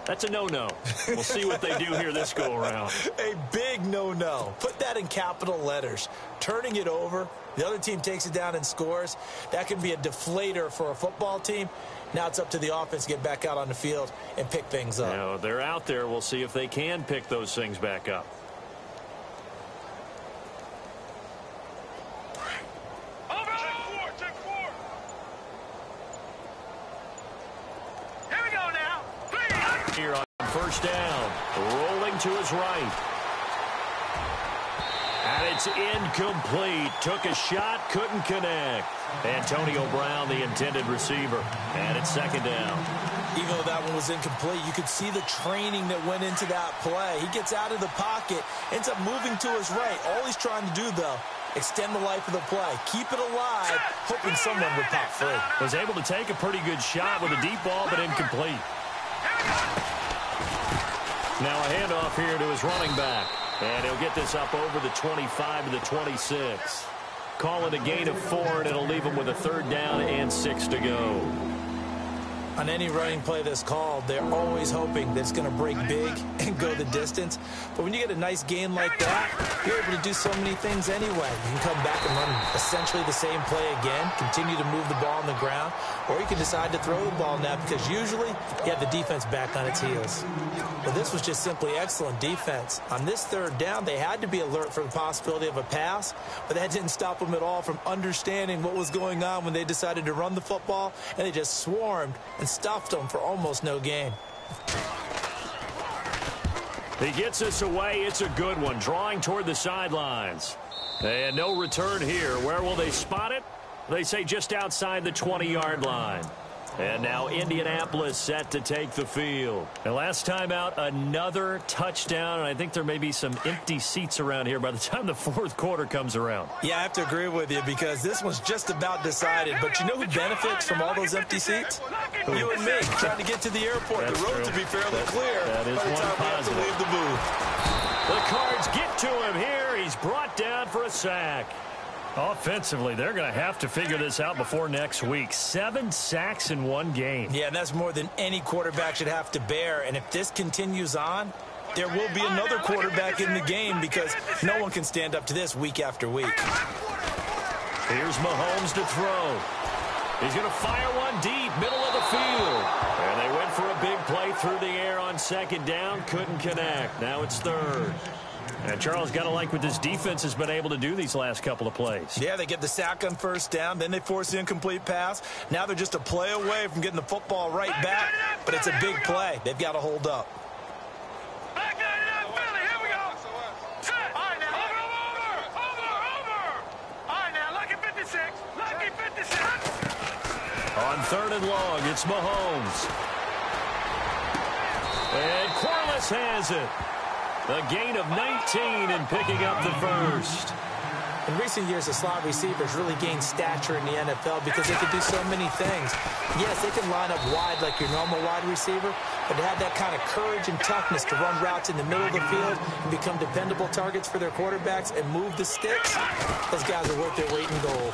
That's a no-no. We'll see what they do here this go-around. A big no-no. Put that in capital letters. Turning it over, the other team takes it down and scores. That can be a deflator for a football team. Now it's up to the offense to get back out on the field and pick things up. Now, they're out there. We'll see if they can pick those things back up. Here on first down, rolling to his right. And it's incomplete. Took a shot, couldn't connect. Antonio Brown, the intended receiver. And it's second down. Even though that one was incomplete, you could see the training that went into that play. He gets out of the pocket, ends up moving to his right. All he's trying to do, though, extend the life of the play. Keep it alive, hoping someone would pop free. Was able to take a pretty good shot with a deep ball, but incomplete. Now a handoff here to his running back. And he'll get this up over the 25 to the 26. Call it a gain of 4, and it'll leave him with a third down and 6 to go. On any running play that's called, they're always hoping that it's going to break big and go the distance. But when you get a nice gain like that, you're able to do so many things anyway. You can come back and run essentially the same play again, continue to move the ball on the ground, or you can decide to throw the ball now because usually you have the defense back on its heels. But this was just simply excellent defense. On this third down, they had to be alert for the possibility of a pass, but that didn't stop them at all from understanding what was going on when they decided to run the football, and they just swarmed and stuffed them for almost no gain. He gets us away. It's a good one, drawing toward the sidelines. And no return here. Where will they spot it? They say just outside the 20-yard line. And now Indianapolis set to take the field. And last time out, another touchdown. And I think there may be some empty seats around here by the time the fourth quarter comes around. Yeah, I have to agree with you because this one's just about decided. But you know who benefits from all those empty seats? You and me, trying to get to the airport. That's the road true. to be fairly clear That is by the one time we have to positive. leave the booth. The Cards get to him here. He's brought down for a sack. Offensively, they're going to have to figure this out before next week. 7 sacks in one game. Yeah, and that's more than any quarterback should have to bear. And if this continues on, there will be another quarterback in the game because no one can stand up to this week after week. Here's Mahomes to throw. He's going to fire one deep, middle of the field. And they went for a big play through the air on second down. Couldn't connect. Now it's third. And Charles, got to like what this defense has been able to do these last couple of plays. Yeah, they get the sack on first down, then they force the incomplete pass. Now they're just a play away from getting the football right back, but it's a big play. They've got to hold up. Back it up, Philly. Here we go. Set. All right, now. Over. All right, now. Lucky 56. Lucky 56. On third and long, it's Mahomes. And Corliss has it. A gain of 19 and picking up the first. In recent years, the slot receivers really gained stature in the NFL because they can do so many things. Yes, they can line up wide like your normal wide receiver, but to have that kind of courage and toughness to run routes in the middle of the field and become dependable targets for their quarterbacks and move the sticks, those guys are worth their weight in gold.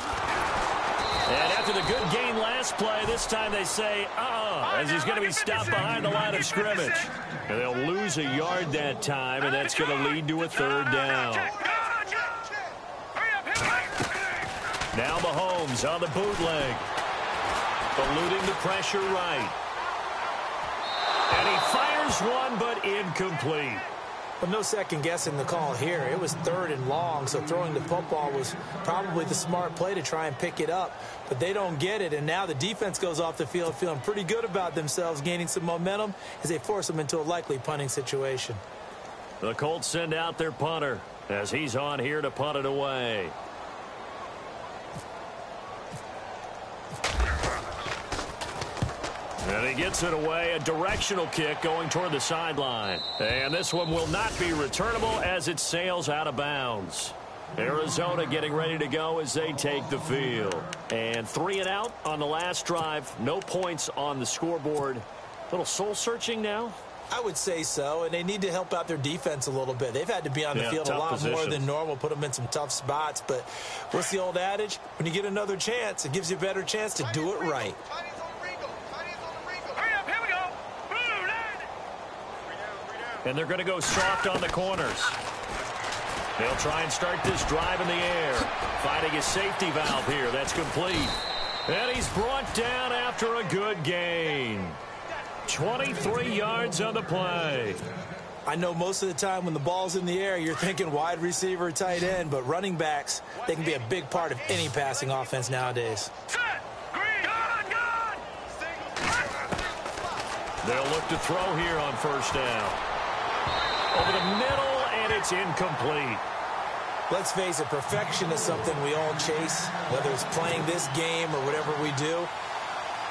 And after the good gain last play, this time they say, as he's going to be stopped behind the line of scrimmage. And they'll lose a yard that time, and that's going to lead to a third down. Now Mahomes on the bootleg. Eluding the pressure right. And he fires one, but incomplete. Well, no second guessing the call here. It was third and long, so throwing the football was probably the smart play to try and pick it up. But they don't get it, and now the defense goes off the field feeling pretty good about themselves, gaining some momentum as they force them into a likely punting situation. The Colts send out their punter as he's on here to punt it away. And he gets it away, a directional kick going toward the sideline. And this one will not be returnable as it sails out of bounds. Arizona getting ready to go as they take the field. And 3 and out on the last drive. No points on the scoreboard. A little soul-searching now? I would say so, and they need to help out their defense a little bit. They've had to be on the field a lot more than normal, put them in some tough spots. But what's the old adage? When you get another chance, it gives you a better chance to do it right. And they're going to go soft on the corners. They'll try and start this drive in the air. Finding a safety valve here. That's complete. And he's brought down after a good gain. 23 yards on the play. I know most of the time when the ball's in the air, you're thinking wide receiver, tight end, but running backs, they can be a big part of any passing offense nowadays. They'll look to throw here on first down. Over the middle, and it's incomplete. Let's face it, perfection is something we all chase, whether it's playing this game or whatever we do.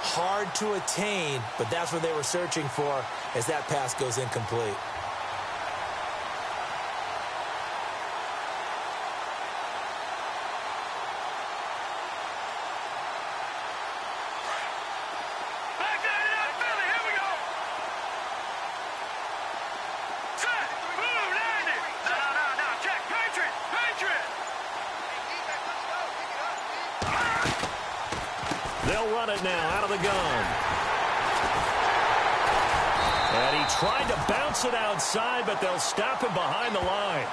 Hard to attain, but that's what they were searching for as that pass goes incomplete. They'll run it now out of the gun. And he tried to bounce it outside, but they'll stop him behind the line.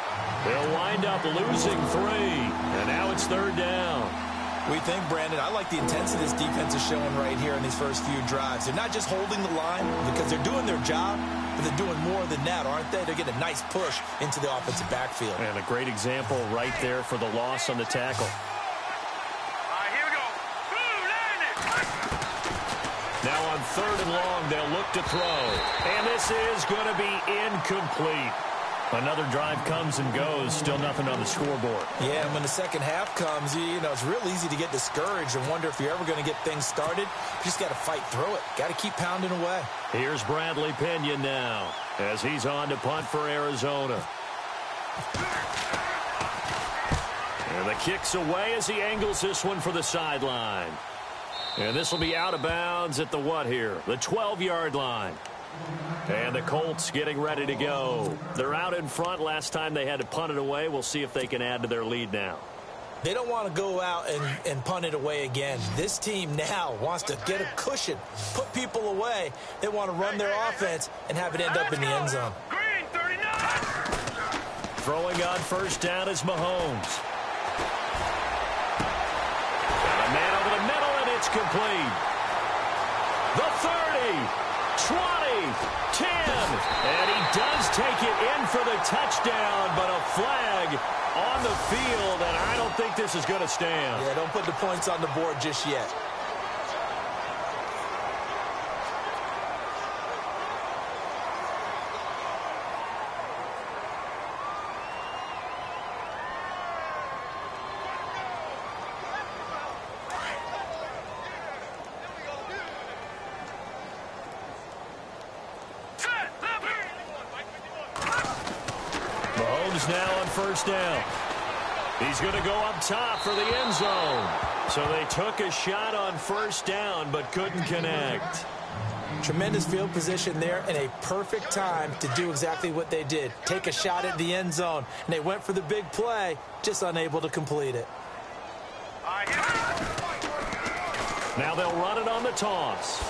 They'll wind up losing 3. And now it's 3rd down. We think, Brandon, I like the intensity this defense is showing right here in these first few drives. They're not just holding the line because they're doing their job, but they're doing more than that, aren't they? They're getting a nice push into the offensive backfield. And a great example right there for the loss on the tackle. Now on 3rd and long, they'll look to throw. And this is going to be incomplete. Another drive comes and goes. Still nothing on the scoreboard. Yeah, and when the second half comes, you know, it's real easy to get discouraged and wonder if you're ever going to get things started. You just got to fight through it. Got to keep pounding away. Here's Bradley Pinion now as he's on to punt for Arizona. And the kick's away as he angles this one for the sideline. And this will be out of bounds at the what here? The 12-yard line. And the Colts getting ready to go. They're out in front. Last time they had to punt it away. We'll see if they can add to their lead now. They don't want to go out and punt it away again. This team now wants to get a cushion, put people away. They want to run their offense and have it end up in the end zone. Green 39. Throwing on 1st down is Mahomes. Got a man over the middle, and it's complete. The 30. 20, 10, and he does take it in for the touchdown, but a flag on the field, and I don't think this is going to stand. Yeah, don't put the points on the board just yet. Now on 1st down. He's going to go up top for the end zone. So they took a shot on 1st down but couldn't connect. Tremendous field position there and a perfect time to do exactly what they did. Take a shot at the end zone. And they went for the big play, just unable to complete it. Now they'll run it on the toss.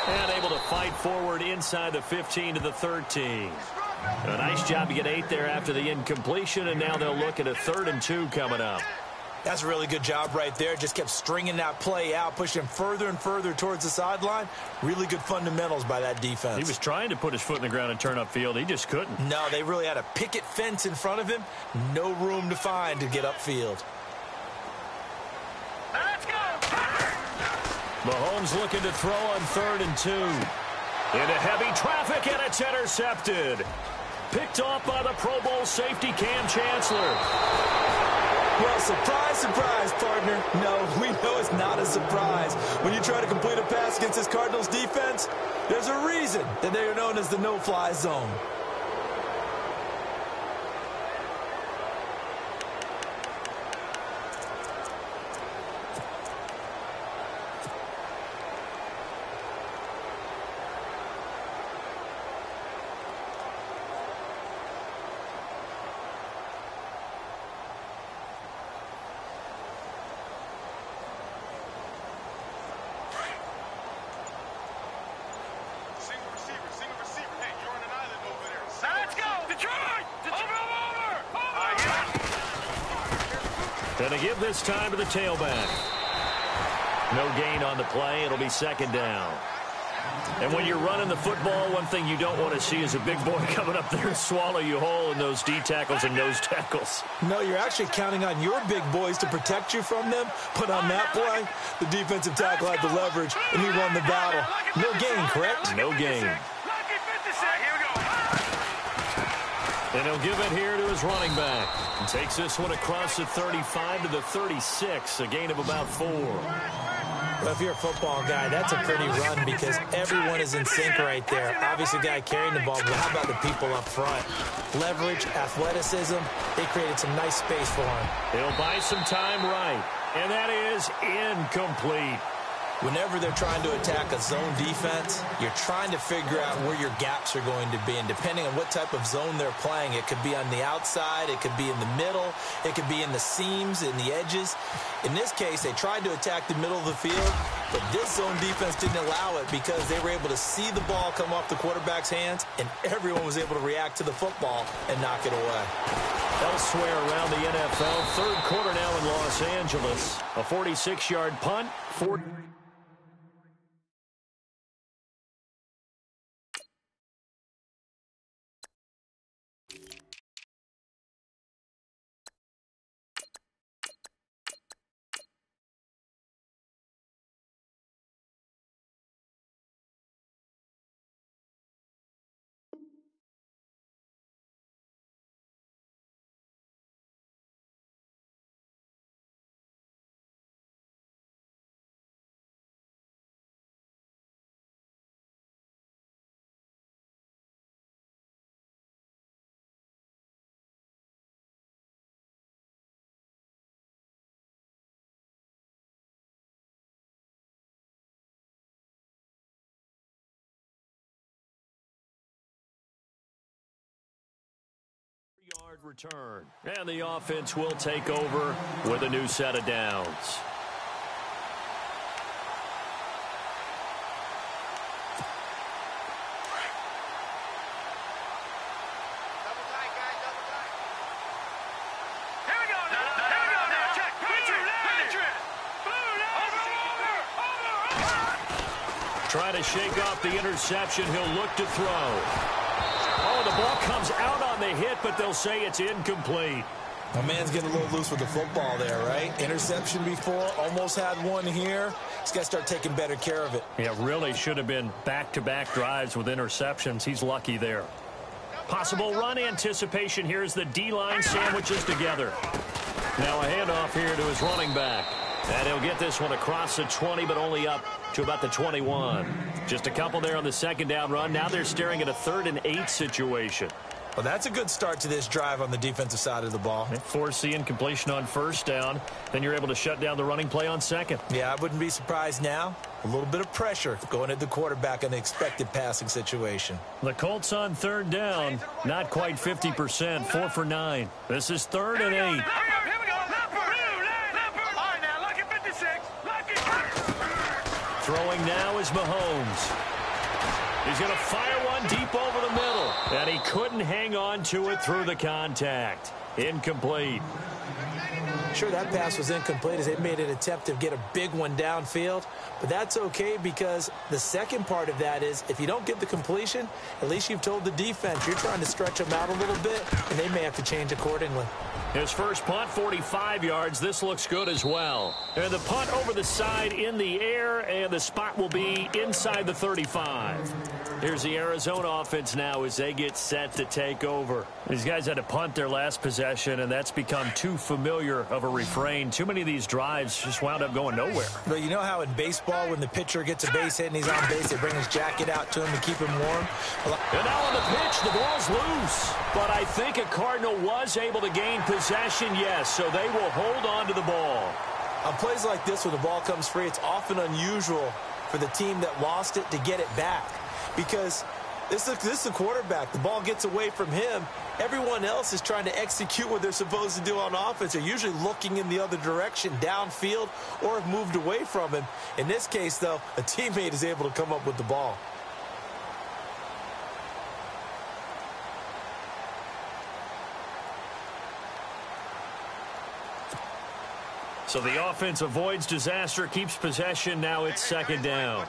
And able to fight forward inside the 15 to the 13. A nice job to get 8 there after the incompletion, and now they'll look at a 3rd and 2 coming up. That's a really good job right there. Just kept stringing that play out, pushing him further and further towards the sideline. Really good fundamentals by that defense. He was trying to put his foot in the ground and turn upfield. He just couldn't. No, they really had a picket fence in front of him. No room to find to get upfield. Let's go. Mahomes looking to throw on 3rd and 2. Into heavy traffic, and it's intercepted. Picked off by the Pro Bowl safety Cam Chancellor. Well, surprise, surprise, partner. No, we know it's not a surprise. When you try to complete a pass against this Cardinals defense, there's a reason that they are known as the no-fly zone. And to give this time to the tailback. No gain on the play. It'll be 2nd down. And when you're running the football, one thing you don't want to see is a big boy coming up there and swallow you whole in those D tackles and nose tackles. No, you're actually counting on your big boys to protect you from them. But on that play, the defensive tackle had the leverage, and he won the battle. No gain, correct? No gain. And he'll give it here to his running back. And takes this one across the 35 to the 36, a gain of about 4. Well, if you're a football guy, that's a pretty run because everyone is in sync right there. Obviously, the guy carrying the ball, but how about the people up front? Leverage, athleticism, they created some nice space for him. He'll buy some time right, and that is incomplete. Whenever they're trying to attack a zone defense, you're trying to figure out where your gaps are going to be. And depending on what type of zone they're playing, it could be on the outside, it could be in the middle, it could be in the seams, in the edges. In this case, they tried to attack the middle of the field, but this zone defense didn't allow it because they were able to see the ball come off the quarterback's hands, and everyone was able to react to the football and knock it away. Elsewhere around the NFL, third quarter now in Los Angeles. A 46-yard punt. Yard return. And the offense will take over with a new set of downs. Trying to shake off the interception. He'll look to throw. Oh, the ball comes out on the hit, but they'll say it's incomplete. My man's getting a little loose with the football there, right? Interception before, almost had one here. He's got to start taking better care of it. Yeah, really should have been back-to-back drives with interceptions. He's lucky there. Possible run anticipation. Here's the D-line sandwiches together. Now a handoff here to his running back. And he'll get this one across the 20, but only up to about the 21. Just a couple there on the second down run. Now they're staring at a 3rd and 8 situation. Well, that's a good start to this drive on the defensive side of the ball. Force the incompletion on first down. Then you're able to shut down the running play on second. Yeah, I wouldn't be surprised now. A little bit of pressure going at the quarterback in the expected passing situation. The Colts on 3rd down. Not quite 50%. 4 for 9. This is 3rd and 8. Throwing now is Mahomes. He's going to fire one deep over the middle. And he couldn't hang on to it through the contact. Incomplete. Sure, that pass was incomplete as they made an attempt to get a big one downfield. But that's okay because the second part of that is if you don't get the completion, at least you've told the defense you're trying to stretch them out a little bit, and they may have to change accordingly. His first punt, 45 yards. This looks good as well. And the punt over the side in the air, and the spot will be inside the 35. Here's the Arizona offense now as they get set to take over. These guys had to punt their last possession, and that's become too familiar of a refrain. Too many of these drives just wound up going nowhere. But you know how in baseball when the pitcher gets a base hit and he's on base, they bring his jacket out to him to keep him warm? And now on the pitch, the ball's loose. But I think a Cardinal was able to gain possession, yes, so they will hold on to the ball. On plays like this where the ball comes free, it's often unusual for the team that lost it to get it back. Because this is the quarterback. The ball gets away from him. Everyone else is trying to execute what they're supposed to do on offense. They're usually looking in the other direction, downfield, or have moved away from him. In this case, though, a teammate is able to come up with the ball. So the offense avoids disaster, keeps possession. Now it's second down.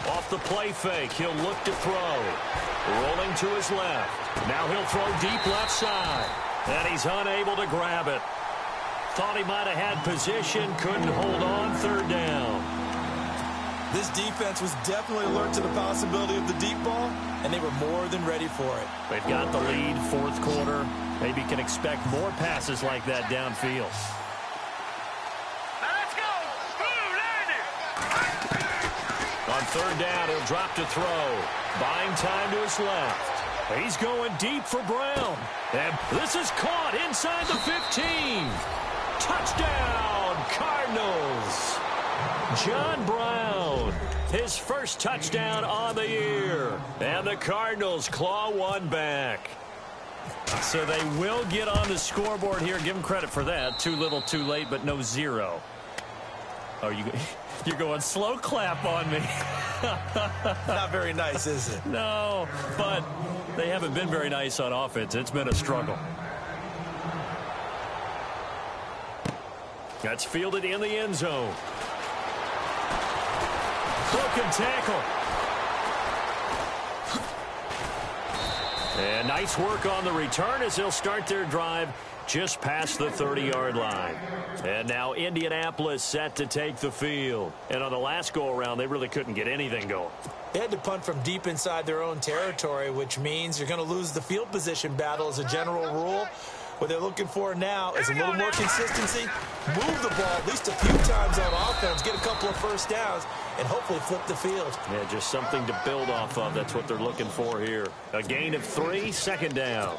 Off the play fake, he'll look to throw. Rolling to his left. Now he'll throw deep left side. And he's unable to grab it. Thought he might have had position, couldn't hold on, 3rd down. This defense was definitely alert to the possibility of the deep ball, and they were more than ready for it. They've got the lead, 4th quarter. Maybe can expect more passes like that downfield. Let's go! On 3rd down, he'll drop to throw. Buying time to his left. He's going deep for Brown. And this is caught inside the 15. John Brown, his first touchdown on the year. And the Cardinals claw one back. So they will get on the scoreboard here. Give them credit for that. Too little, too late, but no zero. Oh, you're going slow clap on me. Not very nice, is it? No, but they haven't been very nice on offense. It's been a struggle. That's fielded in the end zone. Broken tackle. And nice work on the return as they'll start their drive just past the 30-yard line. And now Indianapolis set to take the field. And on the last go-around, they really couldn't get anything going. They had to punt from deep inside their own territory, which means you're going to lose the field position battle as a general rule. What they're looking for now is a little more consistency, move the ball at least a few times on offense, get a couple of first downs, and hopefully flip the field. Yeah, just something to build off of. That's what they're looking for here. A gain of 3, second down.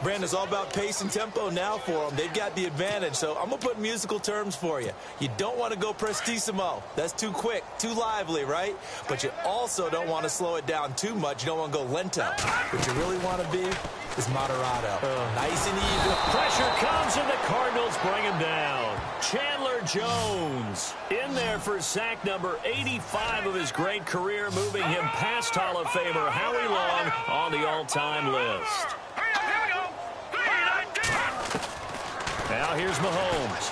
Brandon, it's all about pace and tempo now for them. They've got the advantage, so I'm going to put musical terms for you. You don't want to go prestissimo. That's too quick, too lively, right? But you also don't want to slow it down too much. You don't want to go lento. What you really want to be is moderato. Nice and even. Pressure comes, and the Cardinals bring him down. Chandler Jones in there for sack number 85 of his great career, moving him past Hall of Famer Howie Long on the all-time list. Now here's Mahomes.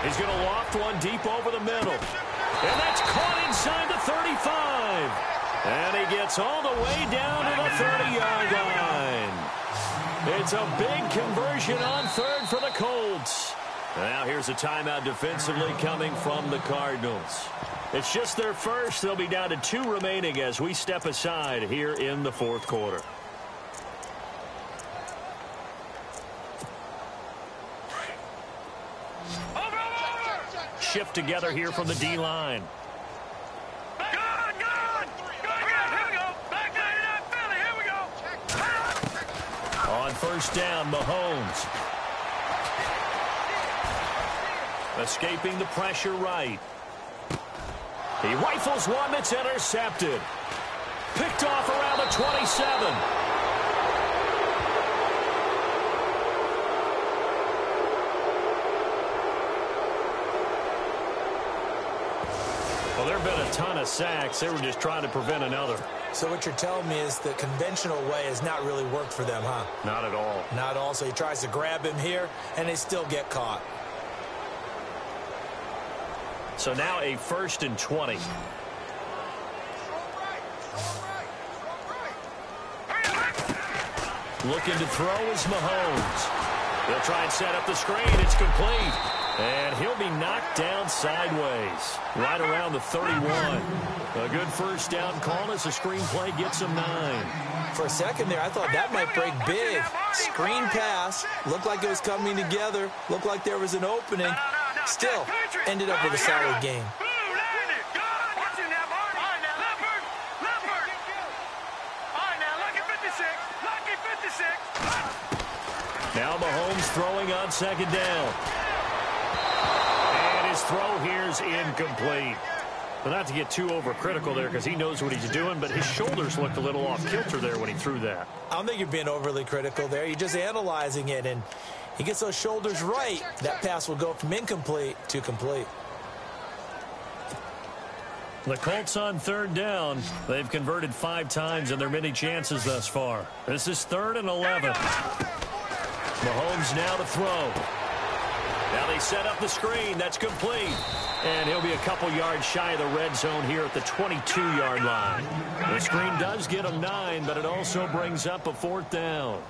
He's going to loft one deep over the middle. And that's caught inside the 35. And he gets all the way down to the 30-yard line. It's a big conversion on third for the Colts. Now here's a timeout defensively coming from the Cardinals. It's just their first. They'll be down to 2 remaining as we step aside here in the fourth quarter. Shift together here from the D-line. On first down, Mahomes. Escaping the pressure right. He rifles one that's intercepted. Picked off around the 27. Well, there have been a ton of sacks. They were just trying to prevent another. So what you're telling me is the conventional way has not really worked for them, huh? Not at all. Not at all. So he tries to grab him here, and they still get caught. So now a 1st and 20. Looking to throw is Mahomes. They'll try and set up the screen. It's complete. And he'll be knocked down sideways, right around the 31. A good first down call as the screenplay gets him 9. For a second there, I thought that might break big. Screen pass. Looked like it was coming together. Looked like there was an opening. Still, ended up with a solid game. Now Mahomes throwing on second down. And his throw here's incomplete. But not to get too overcritical there because he knows what he's doing, but his shoulders looked a little off kilter there when he threw that. I don't think you're being overly critical there. You're just analyzing it, and he gets those shoulders right. That pass will go from incomplete to complete. The Colts on third down. They've converted 5 times in their many chances thus far. This is 3rd and 11. Mahomes now to throw. Now they set up the screen. That's complete. And he'll be a couple yards shy of the red zone here at the 22-yard line. The screen does get him 9, but it also brings up a 4th down.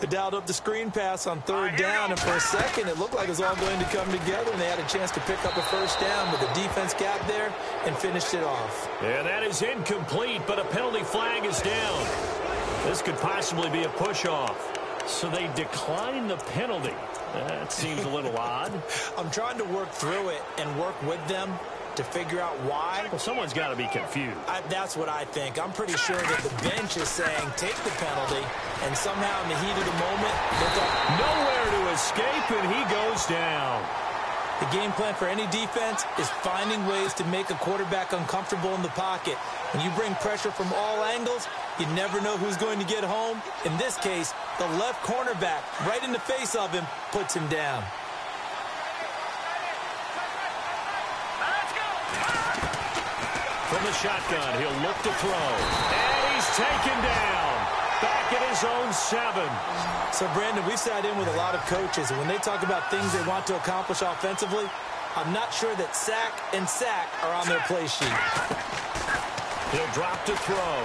They dialed up the screen pass on third down, and for a second it looked like it was all going to come together, and they had a chance to pick up a first down with the defense gap there and finished it off. And that is incomplete, but a penalty flag is down. This could possibly be a push-off. So they decline the penalty. That seems a little odd. I'm trying to work through it and work with them to figure out why. Well, someone's got to be confused. That's what I think. I'm pretty sure that the bench is saying take the penalty, and somehow in the heat of the moment, look up. Nowhere to escape, and he goes down. The game plan for any defense is finding ways to make a quarterback uncomfortable in the pocket. When you bring pressure from all angles, you never know who's going to get home. In this case, the left cornerback, right in the face of him, puts him down. From the shotgun, he'll look to throw. And he's taken down. Back at his own 7. So, Brandon, we've sat in with a lot of coaches, and when they talk about things they want to accomplish offensively, I'm not sure that sack and sack are on their play sheet. He'll drop to throw.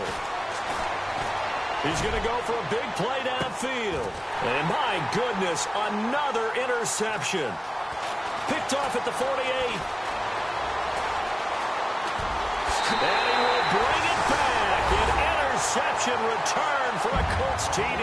He's going to go for a big play downfield. And my goodness, another interception. Picked off at the 48. And he will bring it back. An interception return for a Colts TD.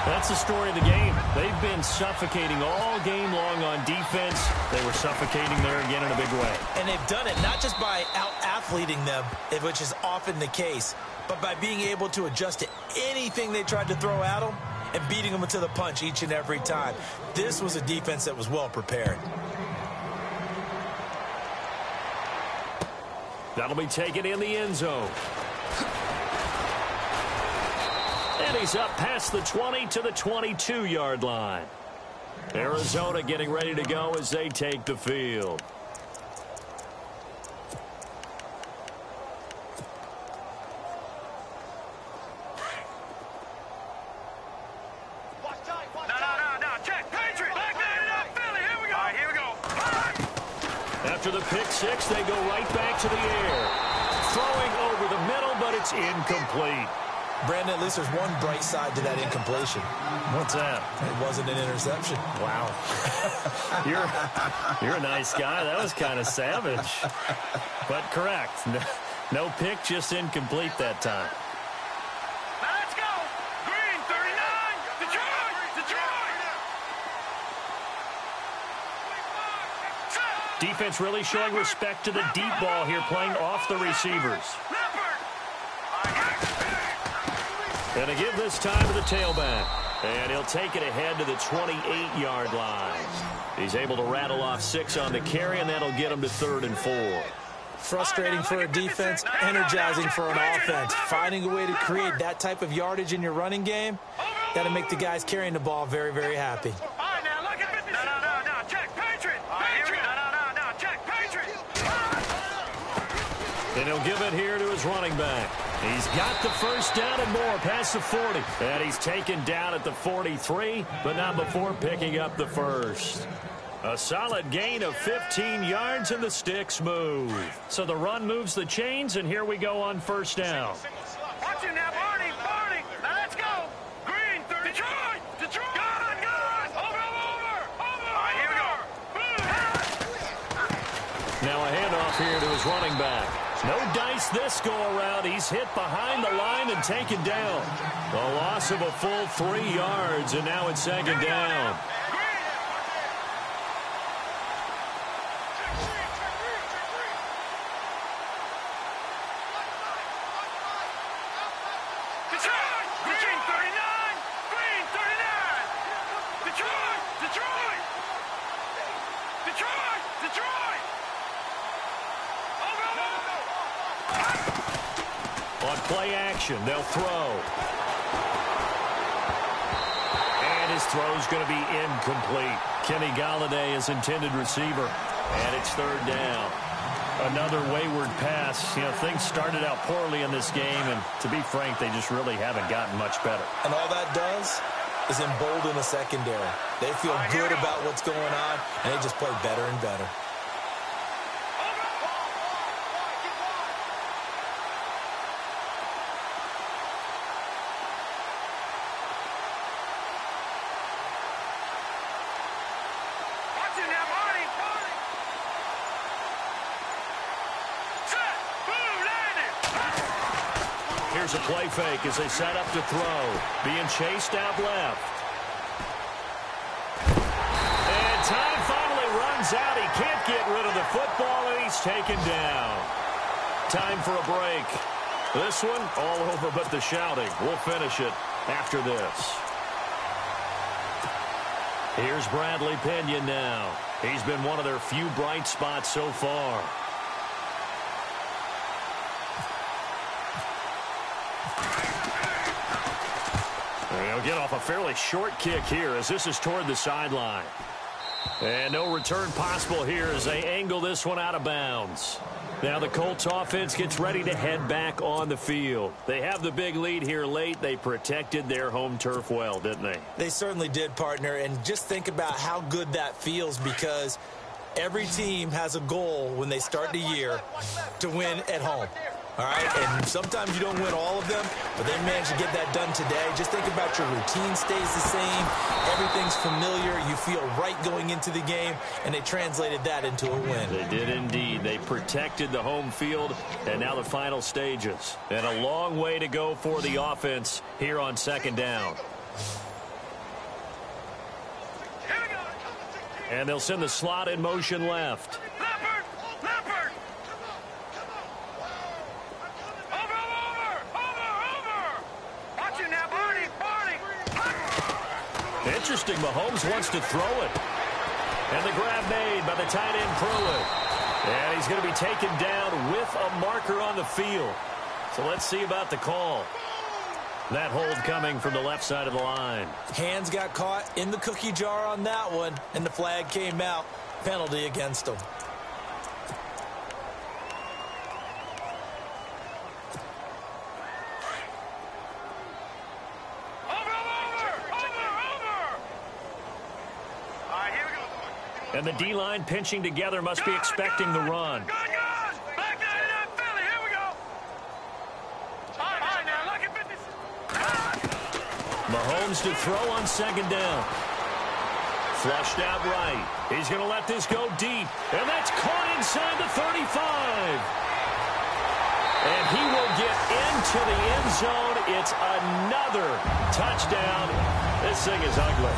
That's the story of the game. They've been suffocating all game long on defense. They were suffocating there again in a big way. And they've done it not just by out-athleting them, which is often the case, but by being able to adjust to anything they tried to throw at them and beating them to the punch each and every time. This was a defense that was well prepared. That'll be taken in the end zone. And he's up past the 20 to the 22-yard line. Arizona getting ready to go as they take the field. After the pick six, they go right back to the air. Throwing over the middle, but it's incomplete. Brandon, at least there's one bright side to that incompletion. What's that? It wasn't an interception. Wow. You're a nice guy. That was kind of savage. But correct. No pick, just incomplete that time. Now let's go. Green, 39. Detroit. Defense really showing respect to the deep ball here, playing off the receivers. And to give this time to the tailback. And he'll take it ahead to the 28-yard line. He's able to rattle off 6 on the carry, and that'll get him to 3rd and 4. Frustrating for a defense, energizing for an offense. Finding a way to create that type of yardage in your running game, that'll make the guys carrying the ball very, very happy. And he'll give it here to his running back. He's got the first down and more past the 40. And he's taken down at the 43, but not before picking up the first. A solid gain of 15 yards, and the sticks move. So the run moves the chains, and here we go on first down. Watch him now, Barney. Now let's go. Green, 30. Detroit. Good. Over. All right, here we go. Now a handoff here to his running back. No dice this go-around. He's hit behind the line and taken down. A loss of a full 3 yards, and now it's 2nd down. Play action, they'll throw. And his throw's going to be incomplete. Kenny Golladay is intended receiver. And it's 3rd down. Another wayward pass. You know, things started out poorly in this game, and to be frank, they just really haven't gotten much better. And all that does is embolden the secondary. They feel good about what's going on, and they just play better and better. Here's a play fake as they set up to throw. Being chased out left. And time finally runs out. He can't get rid of the football, and he's taken down. Time for a break. This one all over but the shouting. We'll finish it after this. Here's Bradley Pinion now. He's been one of their few bright spots so far. He'll get off a fairly short kick here as this is toward the sideline. And no return possible here as they angle this one out of bounds. Now the Colts offense gets ready to head back on the field. They have the big lead here late. They protected their home turf well, didn't they? They certainly did, partner. And just think about how good that feels, because every team has a goal when they start the year to win at home. All right, and sometimes you don't win all of them, but they managed to get that done today. Just think about your routine stays the same. Everything's familiar. You feel right going into the game, and they translated that into a win. They did indeed. They protected the home field, and now the final stages. And a long way to go for the offense here on second down. And they'll send the slot in motion left. Interesting, Mahomes wants to throw it. And the grab made by the tight end Pruitt. And he's going to be taken down with a marker on the field. So let's see about the call. That hold coming from the left side of the line. Hands got caught in the cookie jar on that one, and the flag came out. Penalty against him. And the D-line pinching together must be expecting the run. Mahomes to throw on second down. Flushed out right. He's going to let this go deep. And that's caught inside the 35. And he will get into the end zone. It's another touchdown. This thing is ugly.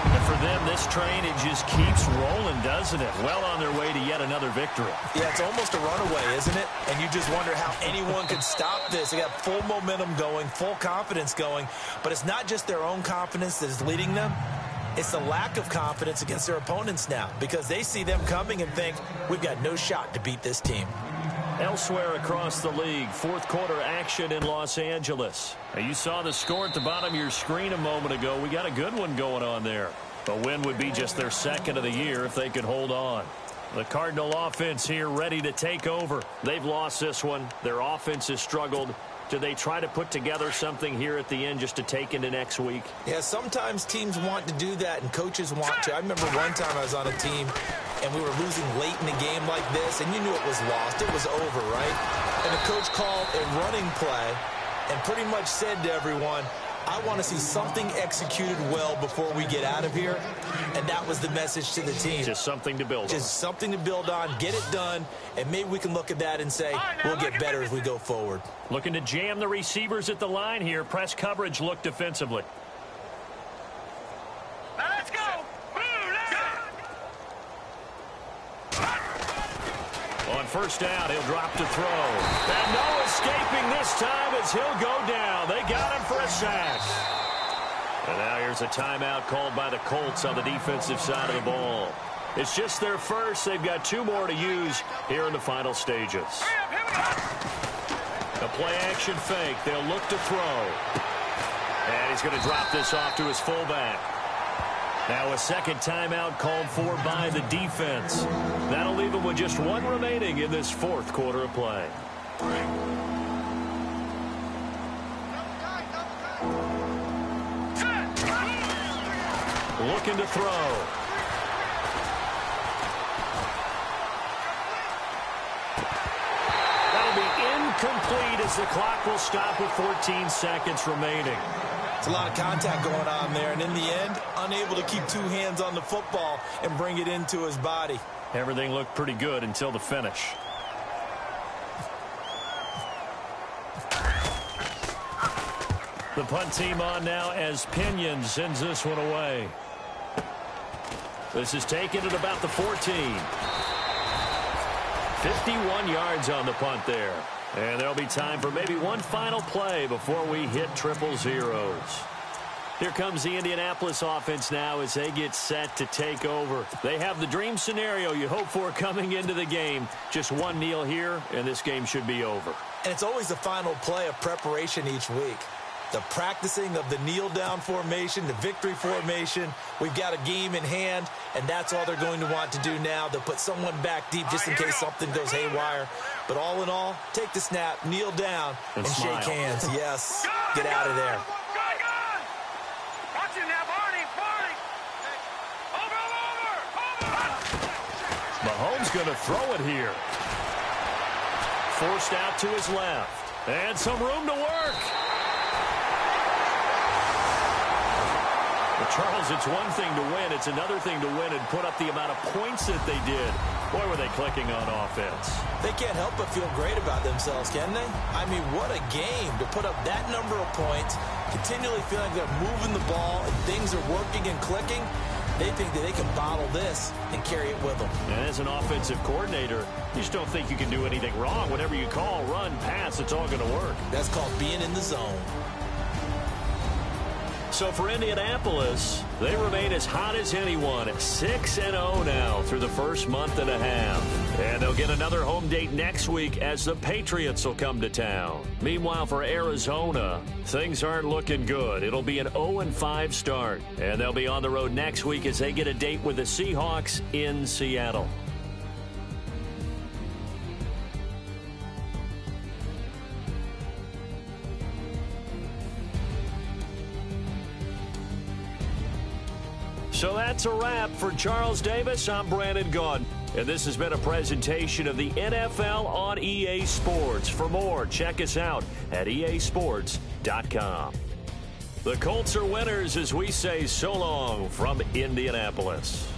And for them, this train, it just keeps rolling, doesn't it? Well on their way to yet another victory. Yeah, it's almost a runaway, isn't it? And you just wonder how anyone could stop this. They got full momentum going, full confidence going. But it's not just their own confidence that is leading them. It's the lack of confidence against their opponents now, because they see them coming and think, we've got no shot to beat this team. Elsewhere across the league, fourth quarter action in Los Angeles. Now, you saw the score at the bottom of your screen a moment ago. We got a good one going on there. A win would be just their second of the year if they could hold on. The Cardinal offense here ready to take over. They've lost this one. Their offense has struggled. Do they try to put together something here at the end just to take into next week? Yeah, sometimes teams want to do that and coaches want to. I remember one time I was on a team and we were losing late in a game like this, and you knew it was lost. It was over, right? And the coach called a running play and pretty much said to everyone, I want to see something executed well before we get out of here. And that was the message to the team. Just something to build on. Just something to build on, get it done, and maybe we can look at that and say, we'll get better as we go forward. Looking to jam the receivers at the line here. Press coverage look defensively. Let's go. On first down, he'll drop to throw. And no escaping this time as he'll go down. They got him for a sack. And now here's a timeout called by the Colts on the defensive side of the ball. It's just their first. They've got two more to use here in the final stages. A play-action fake. They'll look to throw. And he's going to drop this off to his fullback. Now a second timeout called for by the defense. That'll leave them with just one remaining in this fourth quarter of play. Looking to throw. That'll be incomplete as the clock will stop with 14 seconds remaining. It's a lot of contact going on there, and in the end, unable to keep two hands on the football and bring it into his body. Everything looked pretty good until the finish. The punt team on now as Pinion sends this one away. This is taken at about the 14. 51 yards on the punt there. And there'll be time for maybe one final play before we hit triple zeros. Here comes the Indianapolis offense now as they get set to take over. They have the dream scenario you hope for coming into the game. Just one kneel here, and this game should be over. And it's always the final play of preparation each week. The practicing of the kneel-down formation, the victory formation. We've got a game in hand, and that's all they're going to want to do now. They'll put someone back deep just in case something goes haywire. But all in all, take the snap, kneel down, and shake hands. Yes, get out of there. Mahomes going to throw it here. Forced out to his left. And some room to work. Well, Charles, it's one thing to win. It's another thing to win and put up the amount of points that they did. Boy, were they clicking on offense. They can't help but feel great about themselves, can they? I mean, what a game to put up that number of points, continually feeling like they're moving the ball and things are working and clicking. They think that they can bottle this and carry it with them. And as an offensive coordinator, you just don't think you can do anything wrong. Whatever you call, run, pass, it's all going to work. That's called being in the zone. So for Indianapolis, they remain as hot as anyone at 6-0 now through the first month and a half. And they'll get another home date next week as the Patriots will come to town. Meanwhile, for Arizona, things aren't looking good. It'll be an 0-5 start. And they'll be on the road next week as they get a date with the Seahawks in Seattle. So that's a wrap. For Charles Davis, I'm Brandon Gaudin. And this has been a presentation of the NFL on EA Sports. For more, check us out at easports.com. The Colts are winners as we say so long from Indianapolis.